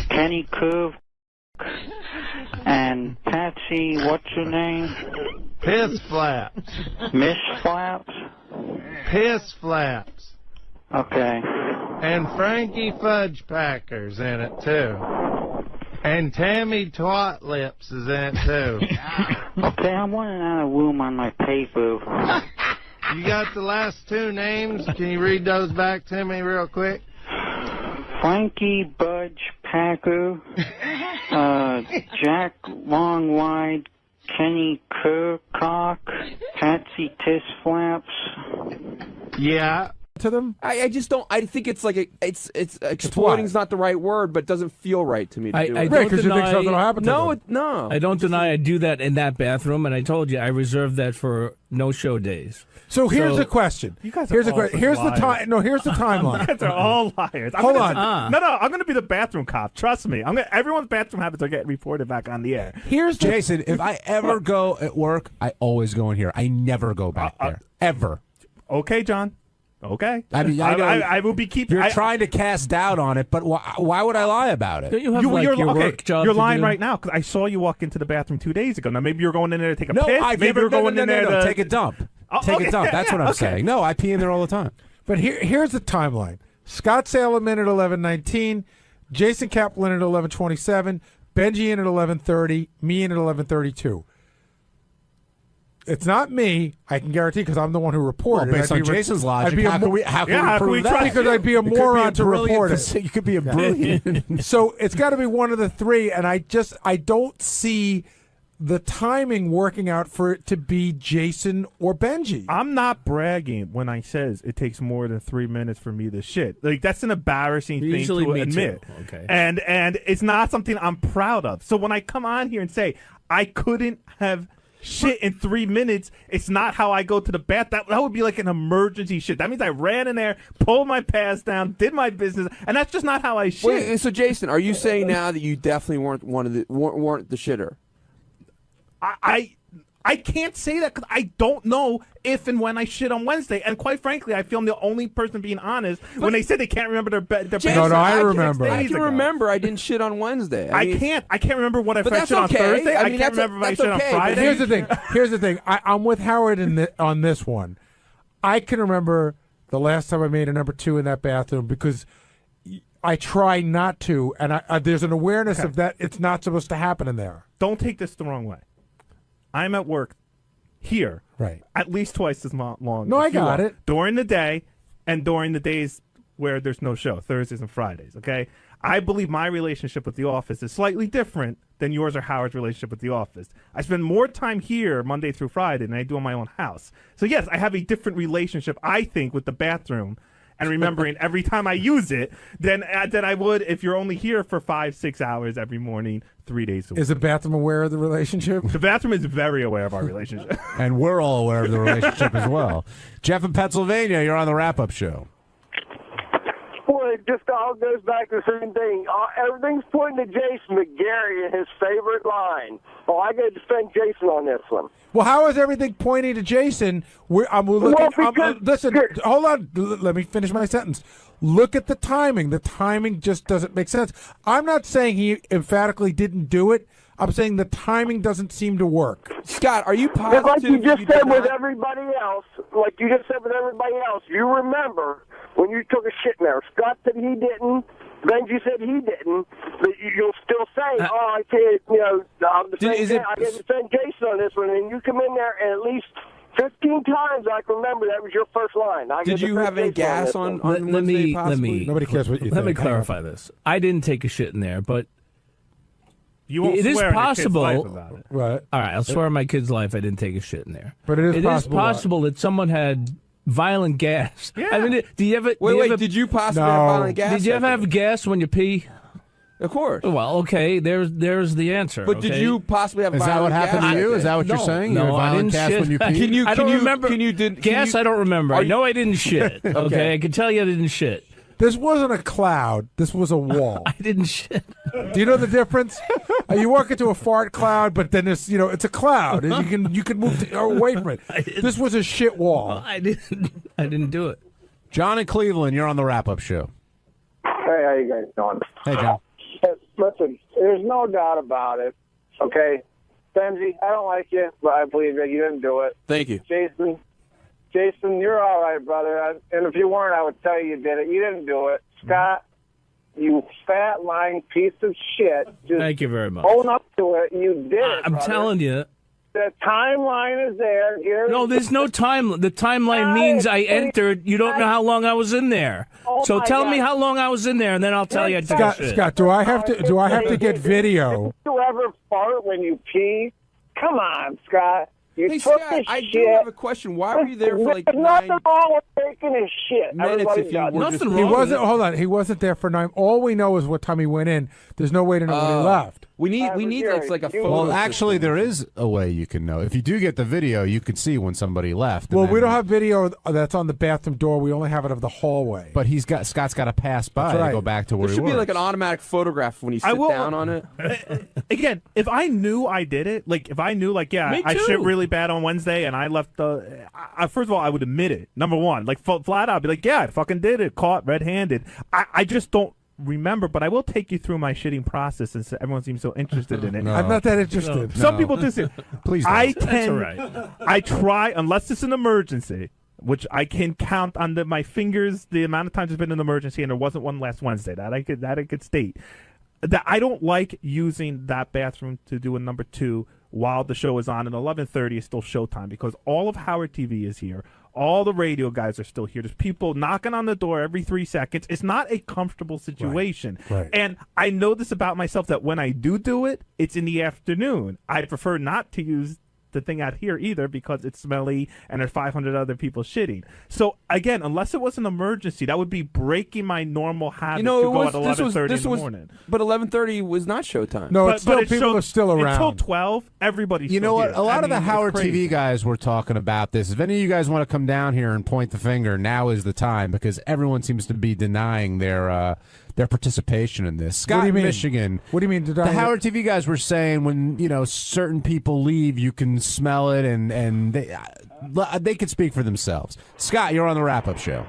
Kenny Curve, and Patsy, what's her name? Pissflaps. Miss Flaps? Pissflaps. Okay. And Frankie Fudge Packer's in it, too. And Tammy Twat Lips is in it, too. Okay, I'm running out of room on my paper. You got the last 2 names? Can you read those back to me real quick? Frankie Budge Packer, Jack Longwide, Kenny Kurcock, Patsy Tissflaps. Yeah. To them? I just don't. I think it's like it's exploiting's not the right word, but doesn't feel right to me. To do it. Right, because you think something will happen to them. No. I don't deny I do that in that bathroom, and I told you I reserve that for no-show days. So here's a question. You guys here's are a question. Here's the time. No, here's the timeline. You guys are all liars. Hold on. No, I'm going to be the bathroom cop. Trust me. Everyone's bathroom habits are getting reported back on the air. Here's Jason. If I ever go at work, I always go in here. I never go back there ever. Okay, John. Okay. I mean, I will be keeping. You're trying to cast doubt on it, but why would I lie about it? Don't you have your work job? You're to lying do? right now because I saw you walk into the bathroom 2 days ago. Now maybe you're going in there to take a no, piss. I've maybe never, you're going in there to take a dump. Take a dump. That's what I'm saying. No, I pee in there all the time. But here's the timeline. Scott Salem in at 11:19, Jason Kaplan at 11:27, Benji in at 11:30, me in at 11:32. It's not me, I can guarantee, because I'm the one who reported. Well, based on Jason's logic, how can we prove that? Because I'd be a moron to report it. You could be a brilliant. So it's got to be one of the 3, and I don't see the timing working out for it to be Jason or Benji. I'm not bragging when I says it takes more than 3 minutes for me to shit. Like, that's an embarrassing thing to admit. Too. Okay. And it's not something I'm proud of. So when I come on here and say I couldn't have shit in 3 minutes, it's not how I go to the bath. That would be like an emergency shit. That means I ran in there, pulled my pants down, did my business, and that's just not how I shit. Wait, so Jason, are you saying now that you definitely weren't the shitter? I can't say that because I don't know if and when I shit on Wednesday. And quite frankly, I feel I'm the only person being honest when they say they can't remember their Jason, No, I remember. I can remember I didn't shit on Wednesday. I can't remember what I shit on Thursday. I can't remember if I shit on Friday. Here's the thing. I'm with Howard on this one. I can remember the last time I made a number 2 in that bathroom because I try not to, and there's an awareness of that it's not supposed to happen in there. Don't take this the wrong way. I'm at work here at least twice as long. No, I got it. During the day and during the days where there's no show, Thursdays and Fridays, okay? I believe my relationship with the office is slightly different than yours or Howard's relationship with the office. I spend more time here Monday through Friday than I do in my own house. So, yes, I have a different relationship, I think, with the bathroom and remembering every time I use it than I would if you're only here for 5-6 hours every morning, 3 days a week. Is the bathroom aware of the relationship? The bathroom is very aware of our relationship. And we're all aware of the relationship as well. Jeff in Pennsylvania, you're on the wrap-up show. Well, it just all goes back to the same thing. Everything's pointing to Jason McGarry and his favorite line. Oh, I got to defend Jason on this one. Well, how is everything pointing to Jason? Listen, hold on. Let me finish my sentence. Look at the timing. The timing just doesn't make sense. I'm not saying he emphatically didn't do it. I'm saying the timing doesn't seem to work. Scott, are you positive? Like you just said with everybody else, you remember when you took a shit in there. Scott said he didn't. Benji said he didn't. But you'll still say, I can't, I can defend Jason on this one. And you come in there and at least 15 times I can remember that was your first line. Did you have any gas on Wednesday, possibly? Nobody cares what you think. Let me clarify this. I didn't take a shit in there, but it is possible. About it. Right. All right, I'll swear on my kid's life I didn't take a shit in there. But it is possible that someone had violent gas. Yeah. I mean, do you ever? Did you possibly have violent gas? Did you ever have gas when you pee? Of course. Well, okay, there's the answer. But did you possibly have Is that what happened to you? Is that what you're saying? No, I didn't shit. When you pee? I don't remember. Gas, I don't remember. I know I didn't shit. Okay, I can tell you I didn't shit. This wasn't a cloud. This was a wall. I didn't shit. Do you know the difference? You walk into a fart cloud, but then it's it's a cloud, and you can move away from it. This was a shit wall. Well, I didn't do it. John in Cleveland, you're on the wrap-up show. Hey, how you guys doing? Hey, John. Listen, there's no doubt about it. Okay, Benji, I don't like you, but I believe that you didn't do it. Thank you, Jason, you're all right, brother. And if you weren't, I would tell you you did it. You didn't do it. Scott, you fat, lying piece of shit. Just thank you very much. Own up to it. You did it, I'm telling you. The timeline is there. No, there's no time. The timeline means I entered. You don't know how long I was in there. So tell me how long I was in there, and then I'll tell you. Scott, do I have to get video? Did you ever fart when you pee? Come on, Scott. Hey, Scott, I do have a question. Why were you there for like 9 nothing wrong with taking his shit. minutes if you were nothing He wrong wasn't. Hold on. He wasn't there for 9. All we know is what time he went in. There's no way to know when he left. We need like a photo. Well, actually, there is a way you can know. If you do get the video, you can see when somebody left. Well, we don't have video that's on the bathroom door. We only have it of the hallway. But Scott's got to pass by to go back to where there he should was. be like an automatic photograph when you sit down on it. Again, if I knew I did it, I shit really bad on Wednesday and I left first of all, I would admit it. Number one, flat out, be like, yeah, I fucking did it, caught red-handed. I just don't remember, but I will take you through my shitting process since everyone seems so interested in it. No. I'm not that interested. Some people do say, please don't. That's all right. I try, unless it's an emergency, which I can count on my fingers the amount of times there's been an emergency, and there wasn't one last Wednesday. That I could state. That I don't like using that bathroom to do a number 2 while the show is on, and 11:30 is still showtime because all of Howard TV is here. All the radio guys are still here. There's people knocking on the door every 3 seconds. It's not a comfortable situation. Right. And I know this about myself, that when I do it, it's in the afternoon. I prefer not to use the thing out here either because it's smelly and there's 500 other people shitting. So again, unless it was an emergency, that would be breaking my normal habit to go at 11:30 in the morning. But 11:30 was not showtime. No, people are still around. Until 12, everybody's You know what? here. A lot of the it's Howard crazy. TV guys were talking about this. If any of you guys want to come down here and point the finger, now is the time because everyone seems to be denying their participation in this. Scott in Michigan. What do you mean? The Howard TV guys were saying when certain people leave, you can smell it, and they could speak for themselves. Scott, you're on the wrap-up show.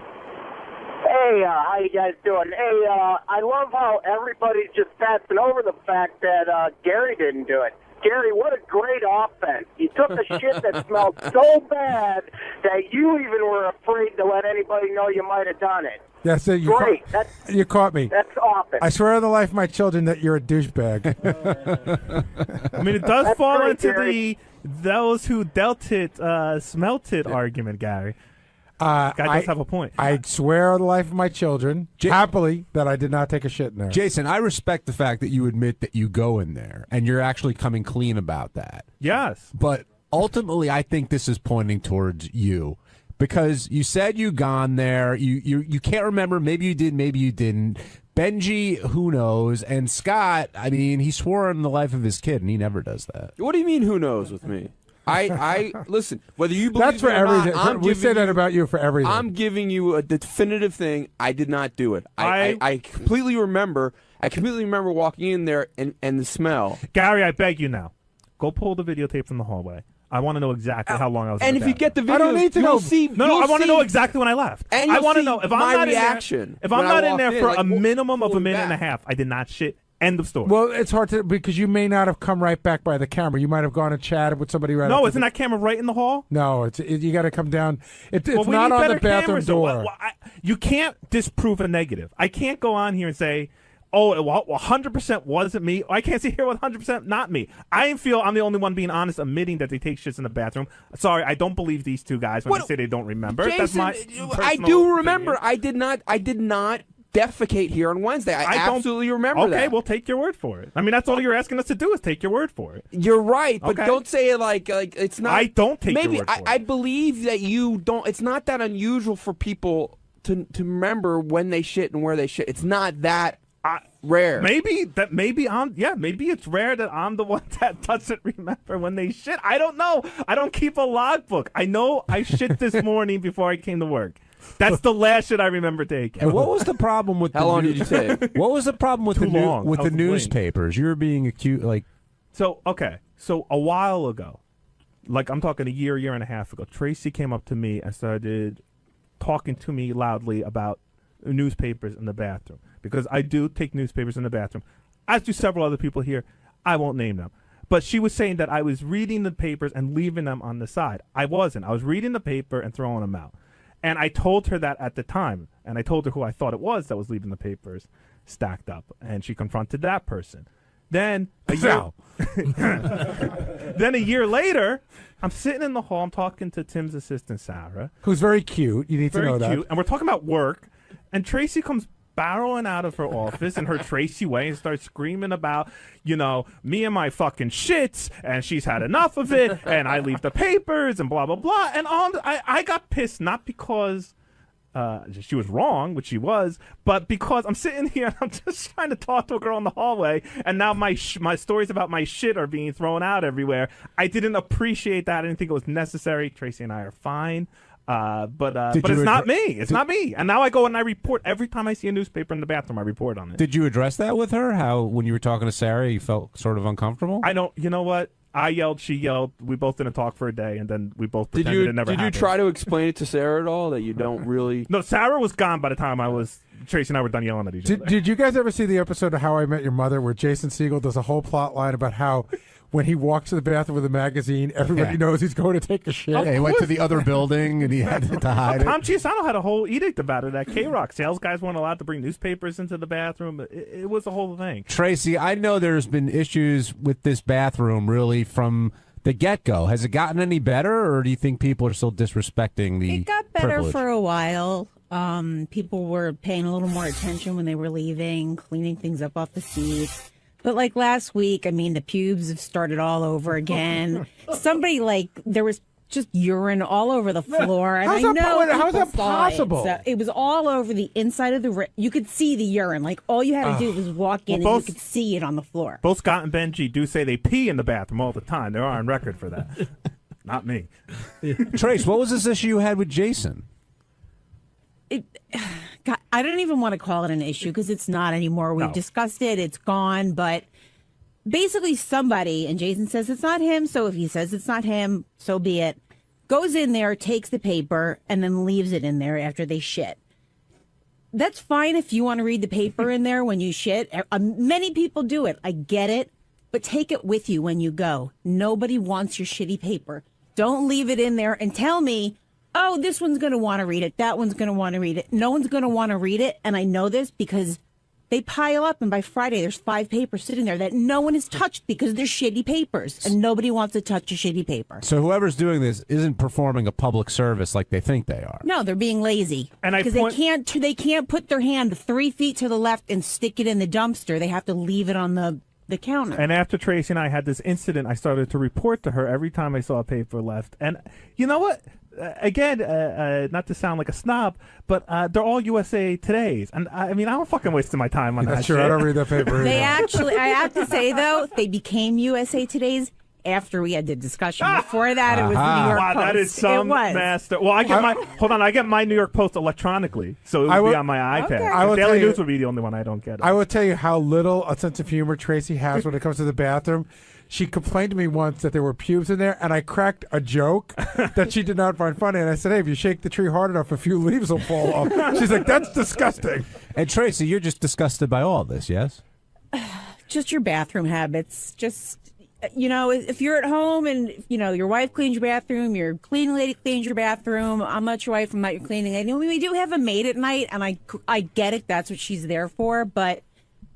Hey, how you guys doing? Hey, I love how everybody's just passing over the fact that Gary didn't do it. Gary, what a great offense. You took a shit that smelled so bad that you even were afraid to let anybody know you might have done it. That's it. You caught me. That's awesome. I swear on the life of my children that you're a douchebag. I mean, it does fall great, into Gary. those who dealt it, smelt it argument, Gary. Guy does have a point. I swear on the life of my children, happily, that I did not take a shit in there. Jason, I respect the fact that you admit that you go in there, and you're actually coming clean about that. Yes. But ultimately, I think this is pointing towards you. because you said you gone there. You can't remember. Maybe you did. Maybe you didn't. Benji, who knows? And Scott, I mean, he swore on the life of his kid, and he never does that. What do you mean, who knows with me? I listen, whether you believe That's for it or everything. not, We say that about you for everything. I'm giving you a definitive thing. I did not do it. I completely remember. I completely remember walking in there and the smell. Gary, I beg you now. Go pull the videotape from the hallway. I want to know exactly how long I was in And the if you get the video, I don't need to you'll know. see. No, I want to know exactly when I left. And I you'll want to see know if my I'm not reaction in there. If when I'm I not in walked there in, for like, a minimum of a pull minute back. and a half, I did not shit. End of story. Well, it's hard to because you may not have come right back by the camera. You might have gone and chatted with somebody right. No, after isn't that camera right in the hall? No, you got to come down. It's Well, we not need on better the bathroom cameras, door. though. You can't disprove a negative. I can't go on here and say, oh, well, 100% wasn't me. I can't sit here with 100% not me. I feel I'm the only one being honest, admitting that they take shits in the bathroom. Sorry, I don't believe these two guys when they say they don't remember. Jason, That's my I do remember. I did not defecate here on Wednesday. I don't- absolutely remember Okay, that. we'll take your word for it. I mean, that's all you're asking us to do is take your word for it. You're right, but Okay. don't say it like it's not. I don't take your maybe word for I believe that you don't. It's not that unusual for people to remember when they shit and where they shit. It's not that rare. Maybe it's rare that I'm the one that doesn't remember when they shit. I don't know. I don't keep a logbook. I know I shit this morning before I came to work. That's the last shit I remember taking. And what was the problem with How long did you take? What was the problem with Too the long. with I the was waiting. newspapers? You were being accused like So a while ago, like I'm talking a year and a half ago, Tracy came up to me and started talking to me loudly about newspapers in the bathroom, because I do take newspapers in the bathroom, as do several other people here. I won't name them. But she was saying that I was reading the papers and leaving them on the side. I wasn't. I was reading the paper and throwing them out. And I told her that at the time, and I told her who I thought it was that was leaving the papers stacked up, and she confronted that person. Then a year later, I'm sitting in the hall, I'm talking to Tim's assistant, Sarah. Who's very cute. You need to know that. Very cute. And we're talking about work, and Tracy comes barreling out of her office in her Tracy way and starts screaming about, me and my fucking shits, and she's had enough of it, and I leave the papers, and blah, blah, blah. And I got pissed, not because she was wrong, which she was, but because I'm sitting here and I'm just trying to talk to a girl in the hallway, and now my stories about my shit are being thrown out everywhere. I didn't appreciate that. I didn't think it was necessary. Tracy and I are fine. But it's not me. It's not me. And now I go and I report every time I see a newspaper in the bathroom. I report on it. Did you address that with her? How when you were talking to Sarah, you felt sort of uncomfortable? I don't. You know what? I yelled. She yelled. We both didn't talk for a day, and then we both pretended it never happened. Did you try to explain it to Sarah at all that you don't really? No, Sarah was gone by the time Tracy and I were done yelling at each other. Did you guys ever see the episode of How I Met Your Mother where Jason Segel does a whole plot line about how when he walks to the bathroom with a magazine, everybody knows he's going to take a shit? Yeah, he went to the other building and he had to hide it. Tom Chiusano had a whole edict about it at K-Rock. Sales guys weren't allowed to bring newspapers into the bathroom. It was a whole thing. Tracy, I know there's been issues with this bathroom really from the get-go. Has it gotten any better, or do you think people are still disrespecting the It got better privilege? for a while. People were paying a little more attention when they were leaving, cleaning things up off the seats. But like last week, I mean, the pubes have started all over again. There was just urine all over the floor. And How's I that know how is that people saw it. possible? So it was all over the inside of the you could see the urine. Like all you had to do was walk in and you could see it on the floor. Both Scott and Benji do say they pee in the bathroom all the time. They're on record for that. Not me. Trace, what was this issue you had with Jason? God, I don't even want to call it an issue because it's not anymore. We've discussed it. It's gone. But basically somebody, and Jason says it's not him, so if he says it's not him, so be it, goes in there, takes the paper, and then leaves it in there after they shit. That's fine if you want to read the paper in there when you shit. Many people do it. I get it. But take it with you when you go. Nobody wants your shitty paper. Don't leave it in there and tell me, oh, this one's going to want to read it. That one's going to want to read it. No one's going to want to read it. And I know this because they pile up. And by Friday, there's 5 papers sitting there that no one has touched because they're shitty papers. And nobody wants to touch a shitty paper. So whoever's doing this isn't performing a public service like they think they are. No, they're being lazy. And because they can't put their hand 3 feet to the left and stick it in the dumpster. They have to leave it on the the counter. And after Tracy and I had this incident, I started to report to her every time I saw a paper left. And you know what? Again, not to sound like a snob, but they're all USA Today's. And I mean, I'm fucking wasting my time on that Sure, shit. I don't read that paper. They actually, I have to say, though, they became USA Today's after we had the discussion. Before that, it was the New York Wow, Post. that is some master. Well, I get I get my New York Post electronically, so it would be on my iPad. Okay. Daily News would be the only one I don't get. I will tell you how little a sense of humor Tracy has when it comes to the bathroom. She complained to me once that there were pubes in there, and I cracked a joke that she did not find funny. And I said, hey, if you shake the tree hard enough, a few leaves will fall off. She's like, that's disgusting. And Tracy, you're just disgusted by all this, yes? Just your bathroom habits. Just, if you're at home and, your wife cleans your bathroom, your cleaning lady cleans your bathroom. I'm not your wife, I'm not your cleaning lady. We do have a maid at night, and I get it. That's what she's there for. But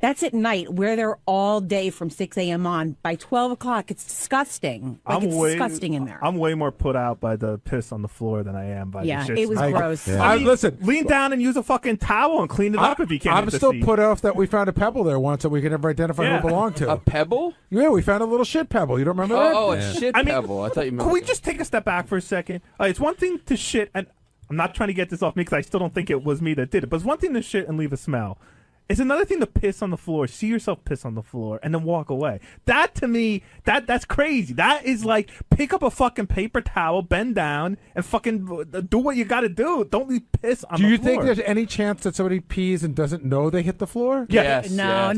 that's at night. We're there all day from 6 a.m. on. By 12 o'clock, it's disgusting. It's disgusting in there. I'm way more put out by the piss on the floor than I am by the shit. It was gross. Yeah. I mean, listen, lean down and use a fucking towel and clean it up if you can't. I'm still put off that we found a pebble there once that we could never identify who it belonged to. A pebble? Yeah, we found a little shit pebble. You don't remember that? Oh, a shit pebble. I thought you meant. Can we just take a step back for a second? It's one thing to shit, and I'm not trying to get this off me because I still don't think it was me that did it, but it's one thing to shit and leave a smell. It's another thing to piss on the floor, see yourself piss on the floor, and then walk away. That, to me, that's crazy. That is like, pick up a fucking paper towel, bend down, and fucking do what you got to do. Don't leave piss on the floor. Do you think there's any chance that somebody pees and doesn't know they hit the floor? Yes. Not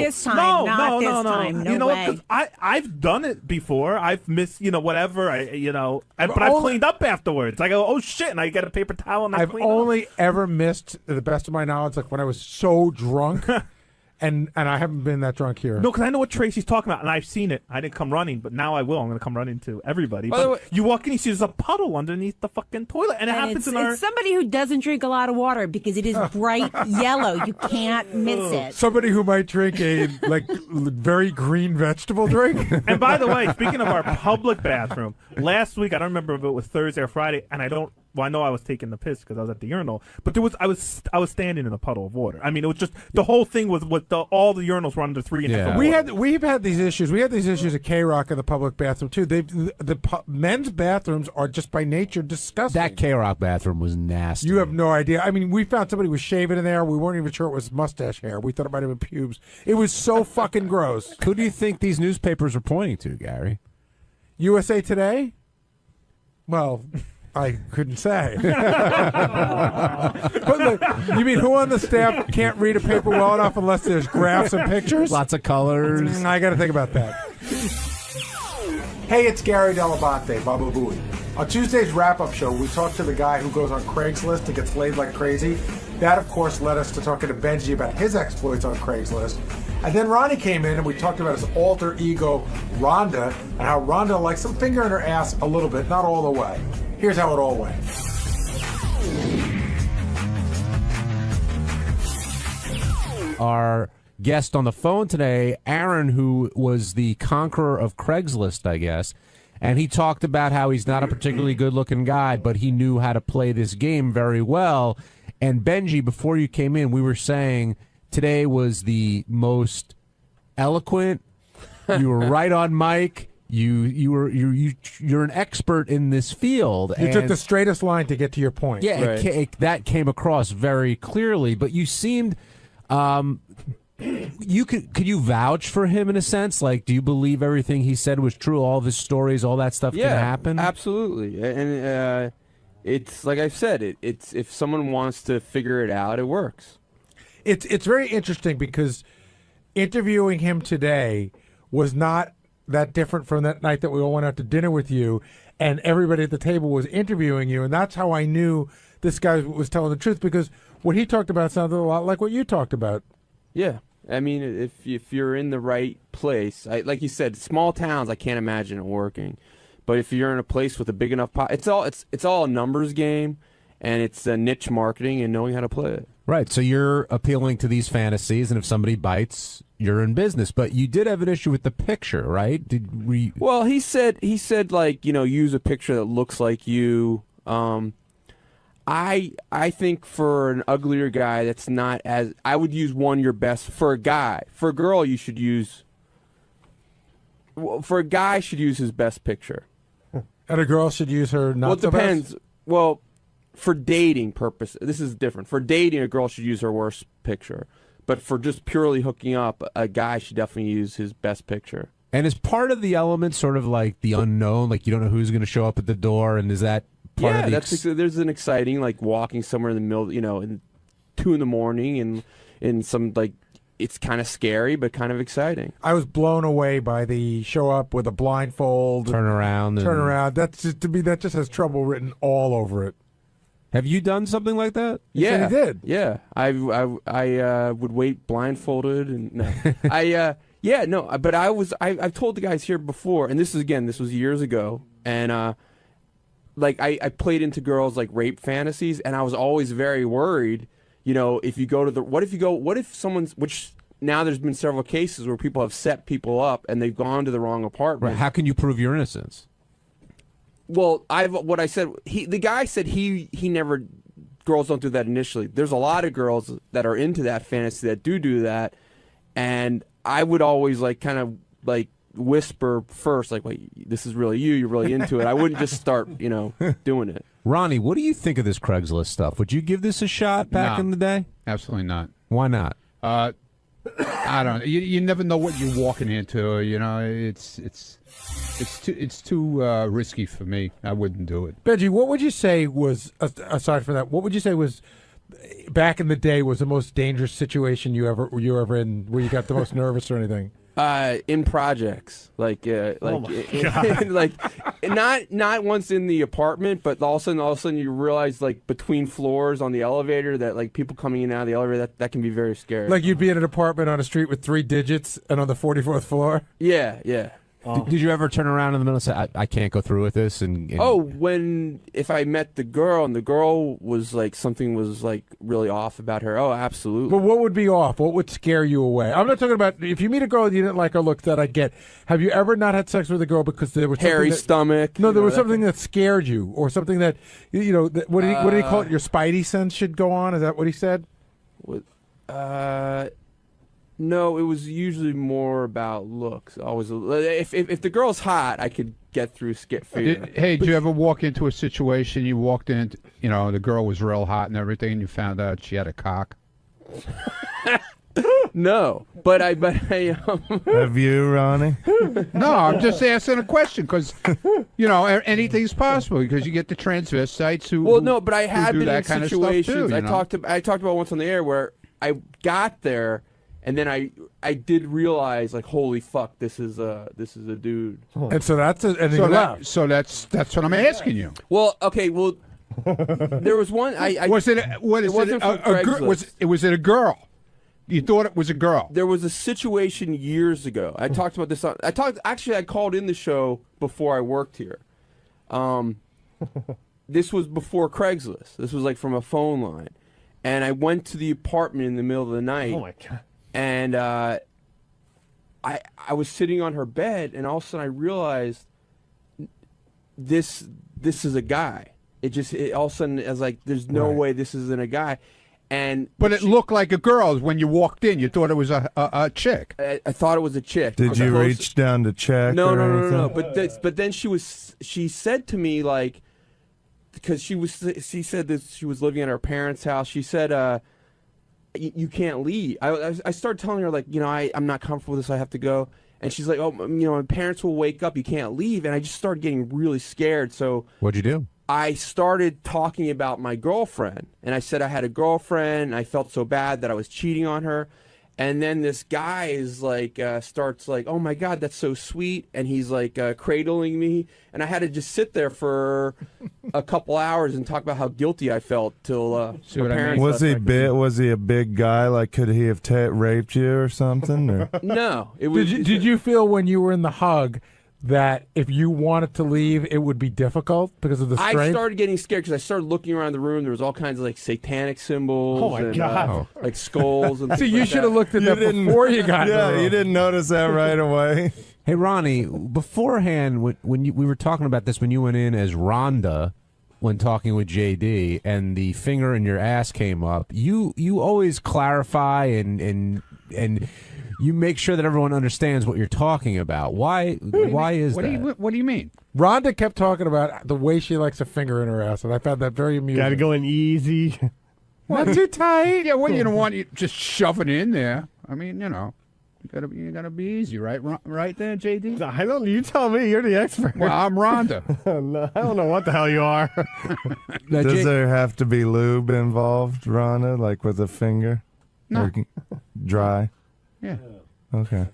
this time. No, not this no. time. No you know way. what? 'Cause I've done it before. I've missed, whatever. But I've cleaned up afterwards. I go, oh shit, and I get a paper towel and I I've clean up. only ever missed, to the best of my knowledge, like when I was so drunk, and I haven't been that drunk here. No, because I know what Tracy's talking about, and I've seen it. I didn't come running, but now I will. I'm going to come running to everybody. By the way, you walk in, you see there's a puddle underneath the fucking toilet, and it happens it's somebody who doesn't drink a lot of water because it is bright yellow. You can't miss it. Somebody who might drink a very green vegetable drink. And by the way, speaking of our public bathroom, last week, I don't remember if it was Thursday or Friday, and I know I was taking the piss because I was at the urinal, but I was standing in a puddle of water. I mean, it was just the whole thing was all the urinals were under 3 inches of water. We've had these issues. We had these issues at K-Rock in the public bathroom too. The men's bathrooms are just by nature disgusting. That K-Rock bathroom was nasty. You have no idea. I mean, we found somebody was shaving in there. We weren't even sure it was mustache hair. We thought it might have been pubes. It was so fucking gross. Who do you think these newspapers are pointing to, Gary? USA Today? Well, I couldn't say. You mean who on the staff can't read a paper well enough unless there's graphs and pictures? Lots of colors. I got to think about that. Hey, it's Gary 𝗛𝗏, Baba Booey. On Tuesday's wrap-up show, we talked to the guy who goes on Craigslist and gets laid like crazy. That, of course, led us to talking to 𝗫ঞ্ι about his exploits on Craigslist. And then Ronnie came in and we talked about his alter ego, Rhonda, and how Rhonda likes some finger in her ass a little bit, not all the way. Here's how it all went. Our guest on the phone today, Aaron, who was the conqueror of Craigslist, I guess, and he talked about how he's not a particularly good-looking guy, but he knew how to play this game very well. And 𝗫ঞ্ι, before you came in, we were saying today was the most eloquent. You were right on mic. You're an expert in this field. You took the straightest line to get to your point. Yeah, right. That came across very clearly. But you seemed, could you vouch for him in a sense? Like, do you believe everything he said was true? All of his stories, all that stuff can happen. Absolutely. And it's like I said, it's if someone wants to figure it out, it works. It's very interesting because interviewing him today was not that different from that night that we all went out to dinner with you and everybody at the table was interviewing you, and that's how I knew this guy was telling the truth, because what he talked about sounded a lot like what you talked about. Yeah. I mean, if you're in the right place, like you said, small towns, I can't imagine it working. But if you're in a place with a big enough pot, it's all a numbers game, and it's a niche marketing and knowing how to play it. Right. So you're appealing to these fantasies, and if somebody bites, you're in business. But you did have an issue with the picture, right? Did we? Well, he said like, use a picture that looks like you. I think for an uglier guy, that's not as, I would use one your best for a guy. For a girl, you should use For a guy, should use his best picture. And a girl should use her not Well, it so best? depends. Well, for dating purpose, this is different. For dating, a girl should use her worst picture. But for just purely hooking up, a guy should definitely use his best picture. And is part of the element sort of like the unknown, like you don't know who's going to show up at the door, and is that part of the there's an exciting, like walking somewhere in the middle, in 2 in the morning, and in some like it's kind of scary but kind of exciting. I was blown away by the show up with a blindfold, turn around. That's just to me. That just has trouble written all over it. Have you done something like that? Yeah, you did. Yeah, I would wait blindfolded and no, but I've told the guys here before, and this was years ago, and like I played into girls like rape fantasies, and I was always very worried. If you go to what if someone's, which now there's been several cases where people have set people up and they've gone to the wrong apartment. Right. How can you prove your innocence? Well, the guy said he never, girls don't do that initially. There's a lot of girls that are into that fantasy that do that, and I would always kind of whisper first, like, wait, this is really you're really into it. I wouldn't just start, doing it. Ronnie, what do you think of this Craigslist stuff? Would you give this a shot back in the day? Absolutely not. Why not? I don't know. You never know what you're walking into. It's too risky for me. I wouldn't do it. Benji, what would you say was, aside from that, what would you say was, back in the day, was the most dangerous situation you were ever in, where you got the most nervous or anything? In projects, not once in the apartment, but all of a sudden you realize, between floors on the elevator, that people coming in and out of the elevator, that can be very scary. Like you'd be in an apartment on a street with 3 digits and on the 44th floor? Yeah. Did you ever turn around in the middle and say, I can't go through with this? If I met the girl and the girl was something was really off about her, absolutely. But what would be off? What would scare you away? I'm not talking about if you meet a girl and you didn't like her looks, that I get. Have you ever not had sex with a girl because there was hairy stomach? No, there was something that scared you, or something that what did he call it? Your spidey sense should go on. Is that what he said? No, it was usually more about looks. Always, if the girl's hot, I could get through fear. Did you ever walk into a situation? You walked in, the girl was real hot and everything, and you found out she had a cock. No, but I Have you, Ronnie? No, I'm just asking a question because anything's possible because you get the transvestites who. Well, no, but I had been in kind situations. Of stuff too, I talked about once on the air where I got there. And then I did realize, holy fuck, this is a dude. And so that's what I'm asking you. Well, okay, there was one. Was it a girl? You thought it was a girl? There was a situation years ago. I talked about this. I called in the show before I worked here. This was before Craigslist. This was from a phone line, and I went to the apartment in the middle of the night. Oh my God. And I was sitting on her bed, and all of a sudden I realized this is a guy. All of a sudden I was like, there's no way this isn't a guy. But it looked like a girl when you walked in. You thought it was a chick. I thought it was a chick. Did you reach down to check? No. But then she said to me, because she said that she was living at her parents' house. She said, you can't leave. I started telling her, I'm not comfortable with this. I have to go. And she's like, my parents will wake up. You can't leave. And I just started getting really scared. So what'd you do? I started talking about my girlfriend. And I said I had a girlfriend. And I felt so bad that I was cheating on her. And then this guy is starts oh my God, that's so sweet. And he's cradling me. And I had to just sit there for a couple hours and talk about how guilty I felt till my parents. Was he a big guy? Could he have raped you or something? Or? No. Did you feel when you were in the hug that if you wanted to leave, it would be difficult because of the strength? I started getting scared because I started looking around the room. There was all kinds of satanic symbols. Oh my God! Skulls and. See, you should have looked at that before you got. Yeah, you didn't notice that right away. Hey, Ronnie, beforehand, we were talking about this when you went in as Rhonda, when talking with JD, and the finger in your ass came up. You always clarify and you make sure that everyone understands what you're talking about. Why is that? What do you mean? Rhonda kept talking about the way she likes a finger in her ass, and I found that very amusing. Got to go in easy. Not too tight. Yeah, well, you don't want you just shove it in there. I mean, you know, you gotta be easy, right? Right there, JD. I don't. You tell me. You're the expert. Well, I'm Rhonda. No, I don't know what the hell you are. Does there have to be lube involved, Rhonda, like with a finger? No. Or dry? Yeah. Okay.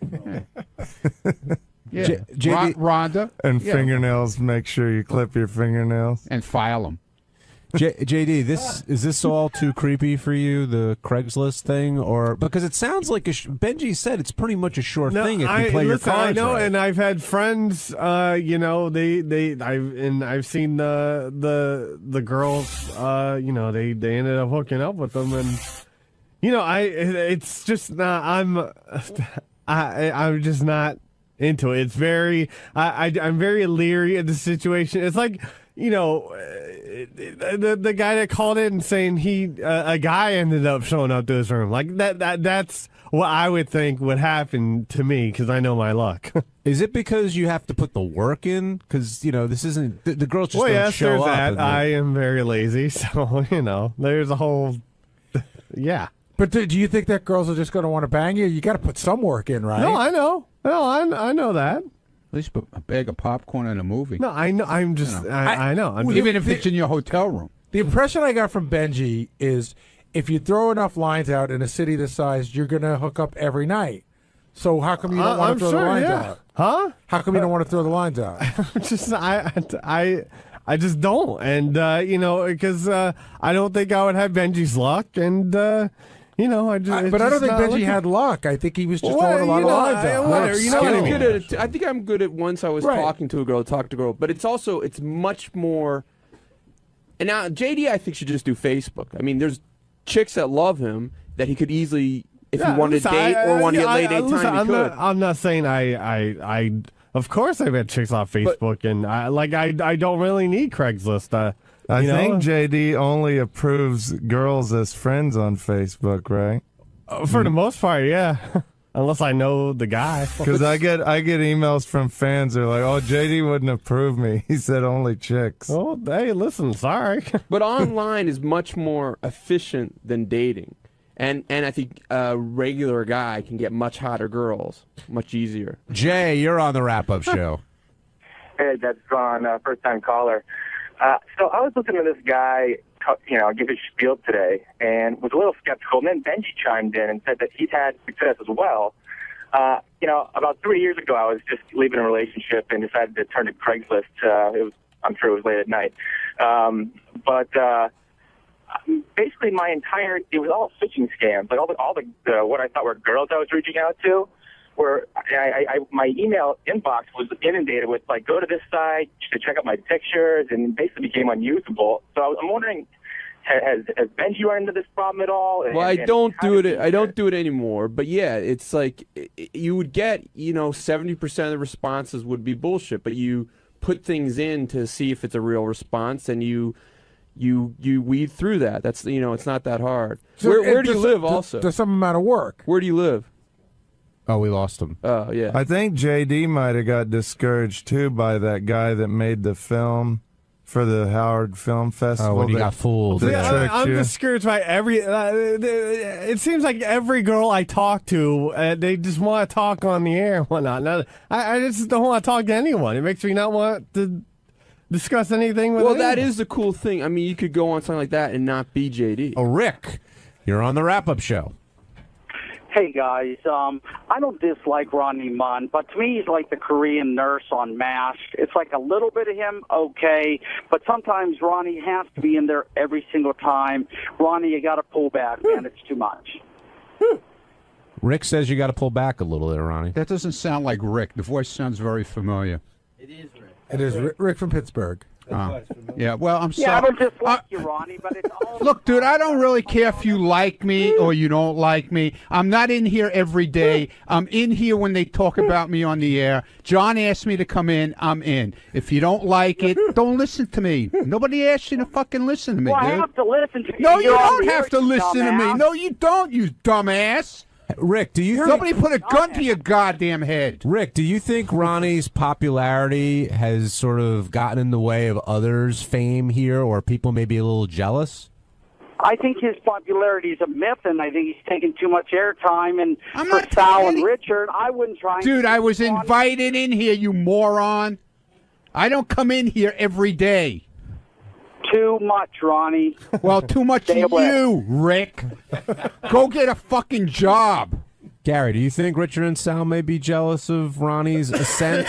Yeah. Rhonda. And yeah. fingernails, make sure you clip your fingernails. And file them. JD, is this all too creepy for you, the Craigslist thing, or because it sounds like Benji said it's pretty much a sure thing if you play your cards I know, right. and I've had friends. You know, I've seen the girls. You know, they ended up hooking up with them, and you know, it's just not. I'm just not into it. It's very. I'm very leery of the situation. It's like, you know, the guy that called in saying a guy ended up showing up to his room. Like that's what I would think would happen to me, because I know my luck. Is it because you have to put the work in? Because, you know, this isn't the girls just well, don't yes, show there's up. that. I am very lazy, so you know, there's a whole yeah. But do you think that girls are just going to want to bang you? You got to put some work in, right? No, I know. No, I know that. At least put a bag of popcorn in a movie. No, I know. I'm just. You know. I know. Even if it's in your hotel room. The impression I got from Benji is if you throw enough lines out in a city this size, you're going to hook up every night. So how come you don't want to throw the lines out? Huh? How come you don't want to throw the lines out? Just I just don't, and you know, because I don't think I would have Benji's luck, and you know, I just. But I don't think Benji had luck. I think he was just throwing a lot of lines out. You know what I mean? I think I'm good at once I was talking to a girl, but it's much more. And now JD, I think, should just do Facebook. I mean, there's chicks that love him that he could easily, if he wanted to date or want to get late date time, he could. I'm not saying I. Of course, I've had chicks off Facebook, and I don't really need Craigslist. I think JD only approves girls as friends on Facebook, right? For the most part, yeah. Unless I know the guy. Because I get emails from fans. They're like, "Oh, JD wouldn't approve me. He said only chicks." Oh, hey, listen, sorry. But online is much more efficient than dating, and I think a regular guy can get much hotter girls much easier. Jay, you're on the wrap-up show. Hey, that's Ron, first-time caller. So I was listening to this guy, you know, give his spiel today, and was a little skeptical. And then Benji chimed in and said that he'd had success as well. You know, about 3 years ago, I was just leaving a relationship and decided to turn to Craigslist. I'm sure it was late at night. But basically, it was all phishing scams. Like all the what I thought were girls I was reaching out to. Where my email inbox was inundated with, like, go to this site to check out my pictures, and basically became unusable. So I'm wondering, has Benji run into this problem at all? Well, I don't do it anymore. But yeah, it's like you would get, you know, 70% of the responses would be bullshit, but you put things in to see if it's a real response, and you weed through that. That's, you know, it's not that hard. So where do you live? Also, there's some amount of work. Where do you live? Oh, we lost him. Oh, yeah. I think JD might have got discouraged, too, by that guy that made the film for the Howard Film Festival. Oh, when he got fooled. I'm discouraged by it seems like every girl I talk to, they just want to talk on the air and whatnot. I just don't want to talk to anyone. It makes me not want to discuss anything with anyone. That is the cool thing. I mean, you could go on something like that and not be JD. Oh, Rick, you're on the wrap-up show. Hey, guys, I don't dislike Ronnie Munn, but to me he's like the Korean nurse on MASH. It's like a little bit of him, okay, but sometimes Ronnie has to be in there every single time. Ronnie, you got to pull back, man. It's too much. Rick says you got to pull back a little there, Ronnie. That doesn't sound like Rick. The voice sounds very familiar. It is Rick. It is Rick from Pittsburgh. Yeah, well, I'm sorry. Yeah, I don't dislike you, Ronnie, but it's all... Look, dude, I don't really care if you like me or you don't like me. I'm not in here every day. I'm in here when they talk about me on the air. John asked me to come in. I'm in. If you don't like it, don't listen to me. Nobody asked you to fucking listen to me, Well, dude. I have to listen to you. No, you You're on don't the have air, to you listen to me. dumbass. No, you don't, you dumbass. Rick, do you Somebody put a gun to your goddamn head. Rick, do you think Ronnie's popularity has sort of gotten in the way of others' fame here, or people may be a little jealous? I think his popularity is a myth, and I think he's taking too much airtime. And for Sal and Richard, I wouldn't try. Dude, I was invited in here, you moron. I don't come in here every day. Too much, Ronnie. Well, too much of you, Rick. Go get a fucking job. Gary, do you think Richard and Sal may be jealous of Ronnie's ascent?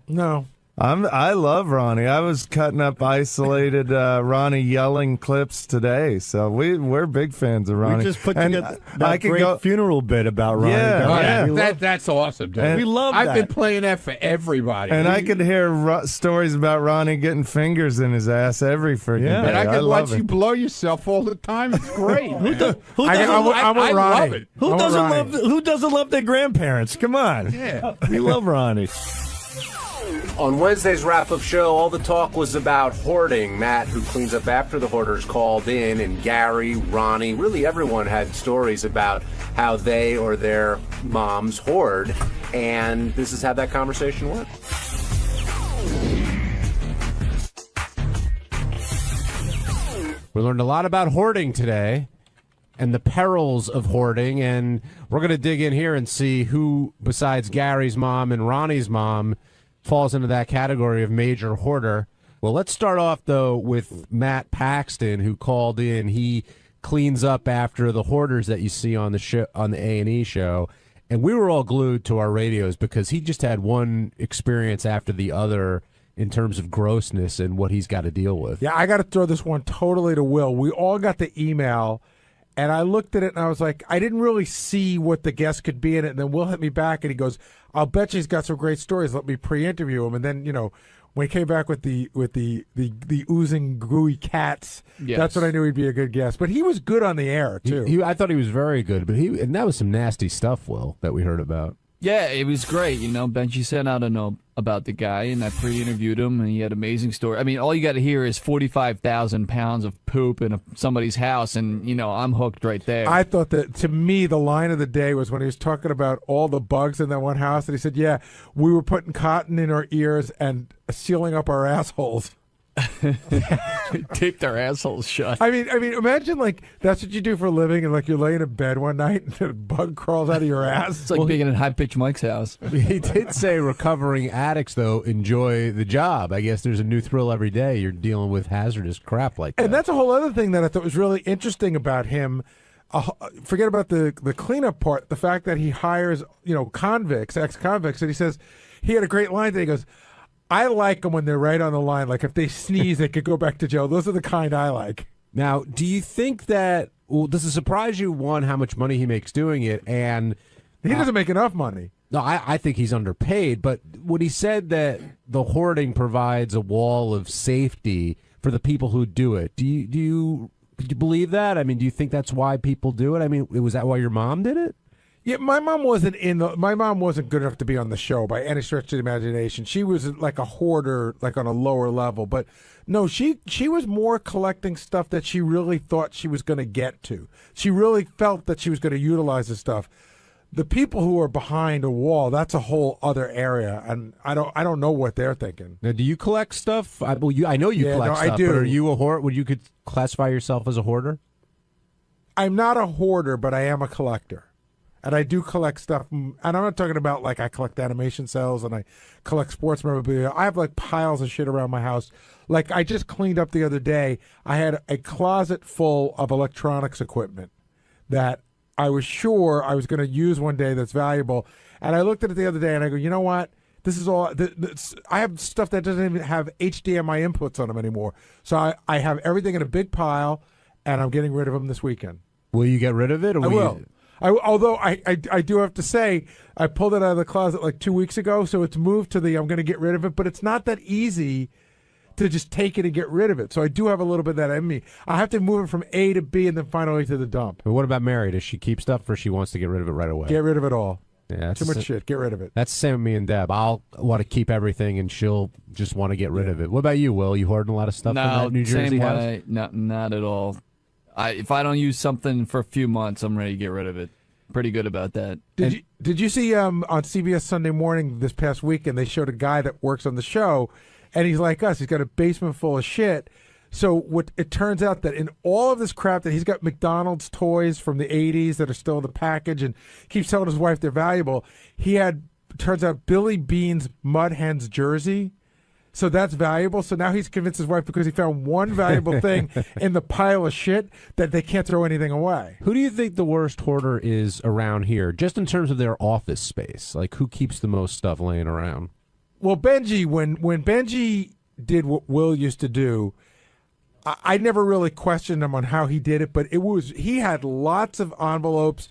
No. I love Ronnie. I was cutting up isolated Ronnie yelling clips today, so we're big fans of Ronnie. We just put together that great funeral bit about Ronnie. Yeah, that's awesome, dude. We love I've that. been playing that for everybody. And I could hear stories about Ronnie getting fingers in his ass every freaking day. And I can watch love it. you blow yourself all the time. It's great. I love it. Who doesn't love their grandparents? Come on. Yeah. We love Ronnie. On Wednesday's wrap-up show, all the talk was about hoarding. Matt, who cleans up after the hoarders, called in, and Gary, Ronnie, really everyone had stories about how they or their moms hoard, and this is how that conversation went. We learned a lot about hoarding today and the perils of hoarding, and we're going to dig in here and see who, besides Gary's mom and Ronnie's mom, falls into that category of major hoarder. Well, let's start off, though, with Matt Paxton, who called in. He cleans up after the hoarders that you see on the show, on the A&E show, and we were all glued to our radios because he just had one experience after the other in terms of grossness and what he's got to deal with. Yeah, I got to throw this one totally to Will. We all got the email, and I looked at it, and I was like, I didn't really see what the guest could be in it. And then Will hit me back, and he goes, I'll bet you he's got some great stories. Let me pre-interview him. And then, you know, when he came back with the oozing gooey cats, that's when I knew he'd be a good guest. But he was good on the air too. I thought he was very good, but and that was some nasty stuff, Will, that we heard about. Yeah, it was great. You know, Benji said, I don't know about the guy, and I pre-interviewed him, and he had an amazing story. I mean, all you got to hear is 45,000 pounds of poop in somebody's house, and, you know, I'm hooked right there. I thought that, to me, the line of the day was when he was talking about all the bugs in that one house, and he said, yeah, we were putting cotton in our ears and sealing up our assholes. Tape their assholes shut. I mean, imagine like that's what you do for a living, and like you're laying in bed one night and a bug crawls out of your ass. It's like being in High-Pitched Mike's house. He did say recovering addicts though enjoy the job. I guess there's a new thrill every day. You're dealing with hazardous crap like that. And that's a whole other thing that I thought was really interesting about him. Forget about the cleanup part. The fact that he hires convicts, ex-convicts, and he says he had a great line that he goes, I like them when they're right on the line. Like if they sneeze, they could go back to jail. Those are the kind I like. Now, do you think that, does it surprise you, one, how much money he makes doing it? And he doesn't make enough money. No, I think he's underpaid. But when he said that the hoarding provides a wall of safety for the people who do it, do you believe that? I mean, do you think that's why people do it? I mean, was that why your mom did it? Yeah, my mom wasn't good enough to be on the show by any stretch of the imagination. She was like a hoarder, like on a lower level. But no, she was more collecting stuff that she really thought she was going to get to. She really felt that she was going to utilize the stuff. The people who are behind a wall, that's a whole other area, and I don't know what they're thinking. Now, do you collect stuff? I know you collect stuff. I do. But are you a hoarder? Would you could classify yourself as a hoarder? I'm not a hoarder, but I am a collector. And I do collect stuff, and I'm not talking about like I collect animation cells and I collect sports memorabilia. I have like piles of shit around my house. Like I just cleaned up the other day. I had a closet full of electronics equipment that I was sure I was going to use one day that's valuable. And I looked at it the other day and I go, you know what? This is all. I have stuff that doesn't even have HDMI inputs on them anymore. So I have everything in a big pile, and I'm getting rid of them this weekend. Will you get rid of it? Or I will. Although I do have to say, I pulled it out of the closet like 2 weeks ago, so it's moved to I'm going to get rid of it, but it's not that easy to just take it and get rid of it. So I do have a little bit of that in me. I have to move it from A to B and then finally to the dump. But what about Mary? Does she keep stuff or she wants to get rid of it right away? Get rid of it all. Yeah, too much shit. Get rid of it. That's the same with me and Deb. I'll want to keep everything and she'll just want to get rid of it. What about you, Will? You hoarding a lot of stuff in that New Jersey house? Not at all. If I don't use something for a few months, I'm ready to get rid of it. pretty good about that. Did you see on CBS Sunday Morning this past weekend, they showed a guy that works on the show, and he's like us. He's got a basement full of shit. So what it turns out that in all of this crap that he's got McDonald's toys from the 80s that are still in the package and keeps telling his wife they're valuable, he had, turns out, Billy Bean's Mud Hens jersey. So that's valuable. So now he's convinced his wife, because he found one valuable thing in the pile of shit, that they can't throw anything away. Who do you think the worst hoarder is around here, just in terms of their office space? Like, who keeps the most stuff laying around? Well, Benji, when Benji did what Will used to do, I never really questioned him on how he did it, but he had lots of envelopes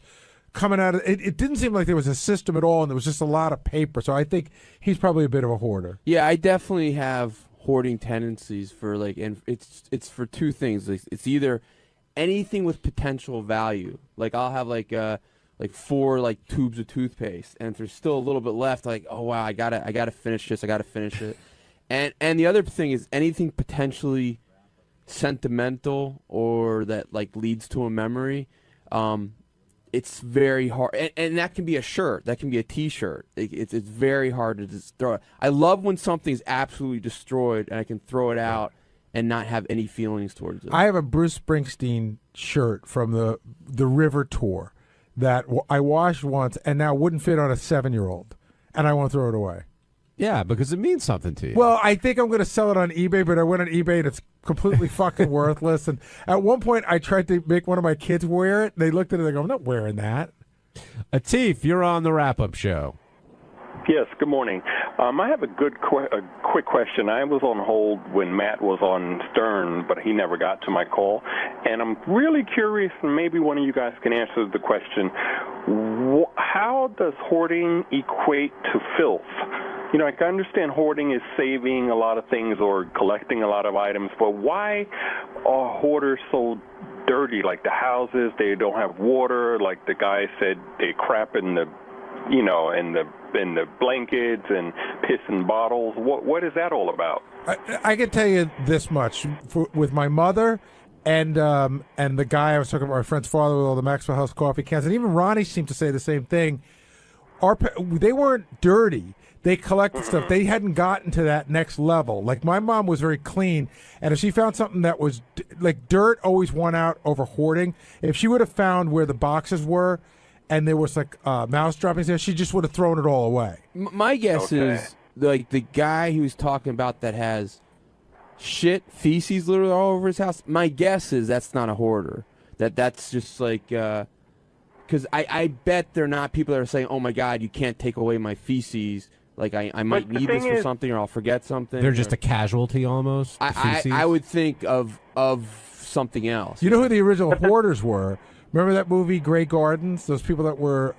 coming out of it. It didn't seem like there was a system at all, and there was just a lot of paper. So I think he's probably a bit of a hoarder. Yeah, I definitely have hoarding tendencies for and it's for two things. It's either anything with potential value. Like I'll have like 4 tubes of toothpaste, and if there's still a little bit left, oh wow, I gotta finish this, I gotta finish it. And the other thing is anything potentially sentimental or that leads to a memory. It's very hard, and that can be a shirt, that can be a T-shirt. It's very hard to just throw it. I love when something's absolutely destroyed and I can throw it out and not have any feelings towards it. I have a Bruce Springsteen shirt from the River Tour that I washed once and now wouldn't fit on a 7-year-old, and I won't throw it away. Yeah, because it means something to you. Well, I think I'm going to sell it on eBay, but I went on eBay and it's completely fucking worthless. And at one point, I tried to make one of my kids wear it. They looked at it and they go, I'm not wearing that. Atif, you're on the wrap-up show. Yes, good morning. I have a quick question. I was on hold when Matt was on Stern, but he never got to my call. And I'm really curious, and maybe one of you guys can answer the question, how does hoarding equate to filth? I can understand hoarding is saving a lot of things or collecting a lot of items, but why are hoarders so dirty? Like the houses, they don't have water. Like the guy said, they crap in the, in the blankets and piss in bottles. What is that all about? I can tell you this much: with my mother and the guy I was talking about, my friend's father with all the Maxwell House coffee cans, and even Ronnie seemed to say the same thing. They weren't dirty. They collected stuff. They hadn't gotten to that next level. Like my mom was very clean, and if she found something that was dirt, always won out over hoarding. If she would have found where the boxes were, and there was mouse droppings there, she just would have thrown it all away. My guess is the guy he was talking about that has feces literally all over his house. My guess is that's not a hoarder. That's just because I bet they're not people that are saying, oh my God, you can't take away my feces. I might need this for something, or I'll forget something. They're just a casualty almost. I would think of something else. You know who the original hoarders were? Remember that movie Grey Gardens? Those people that were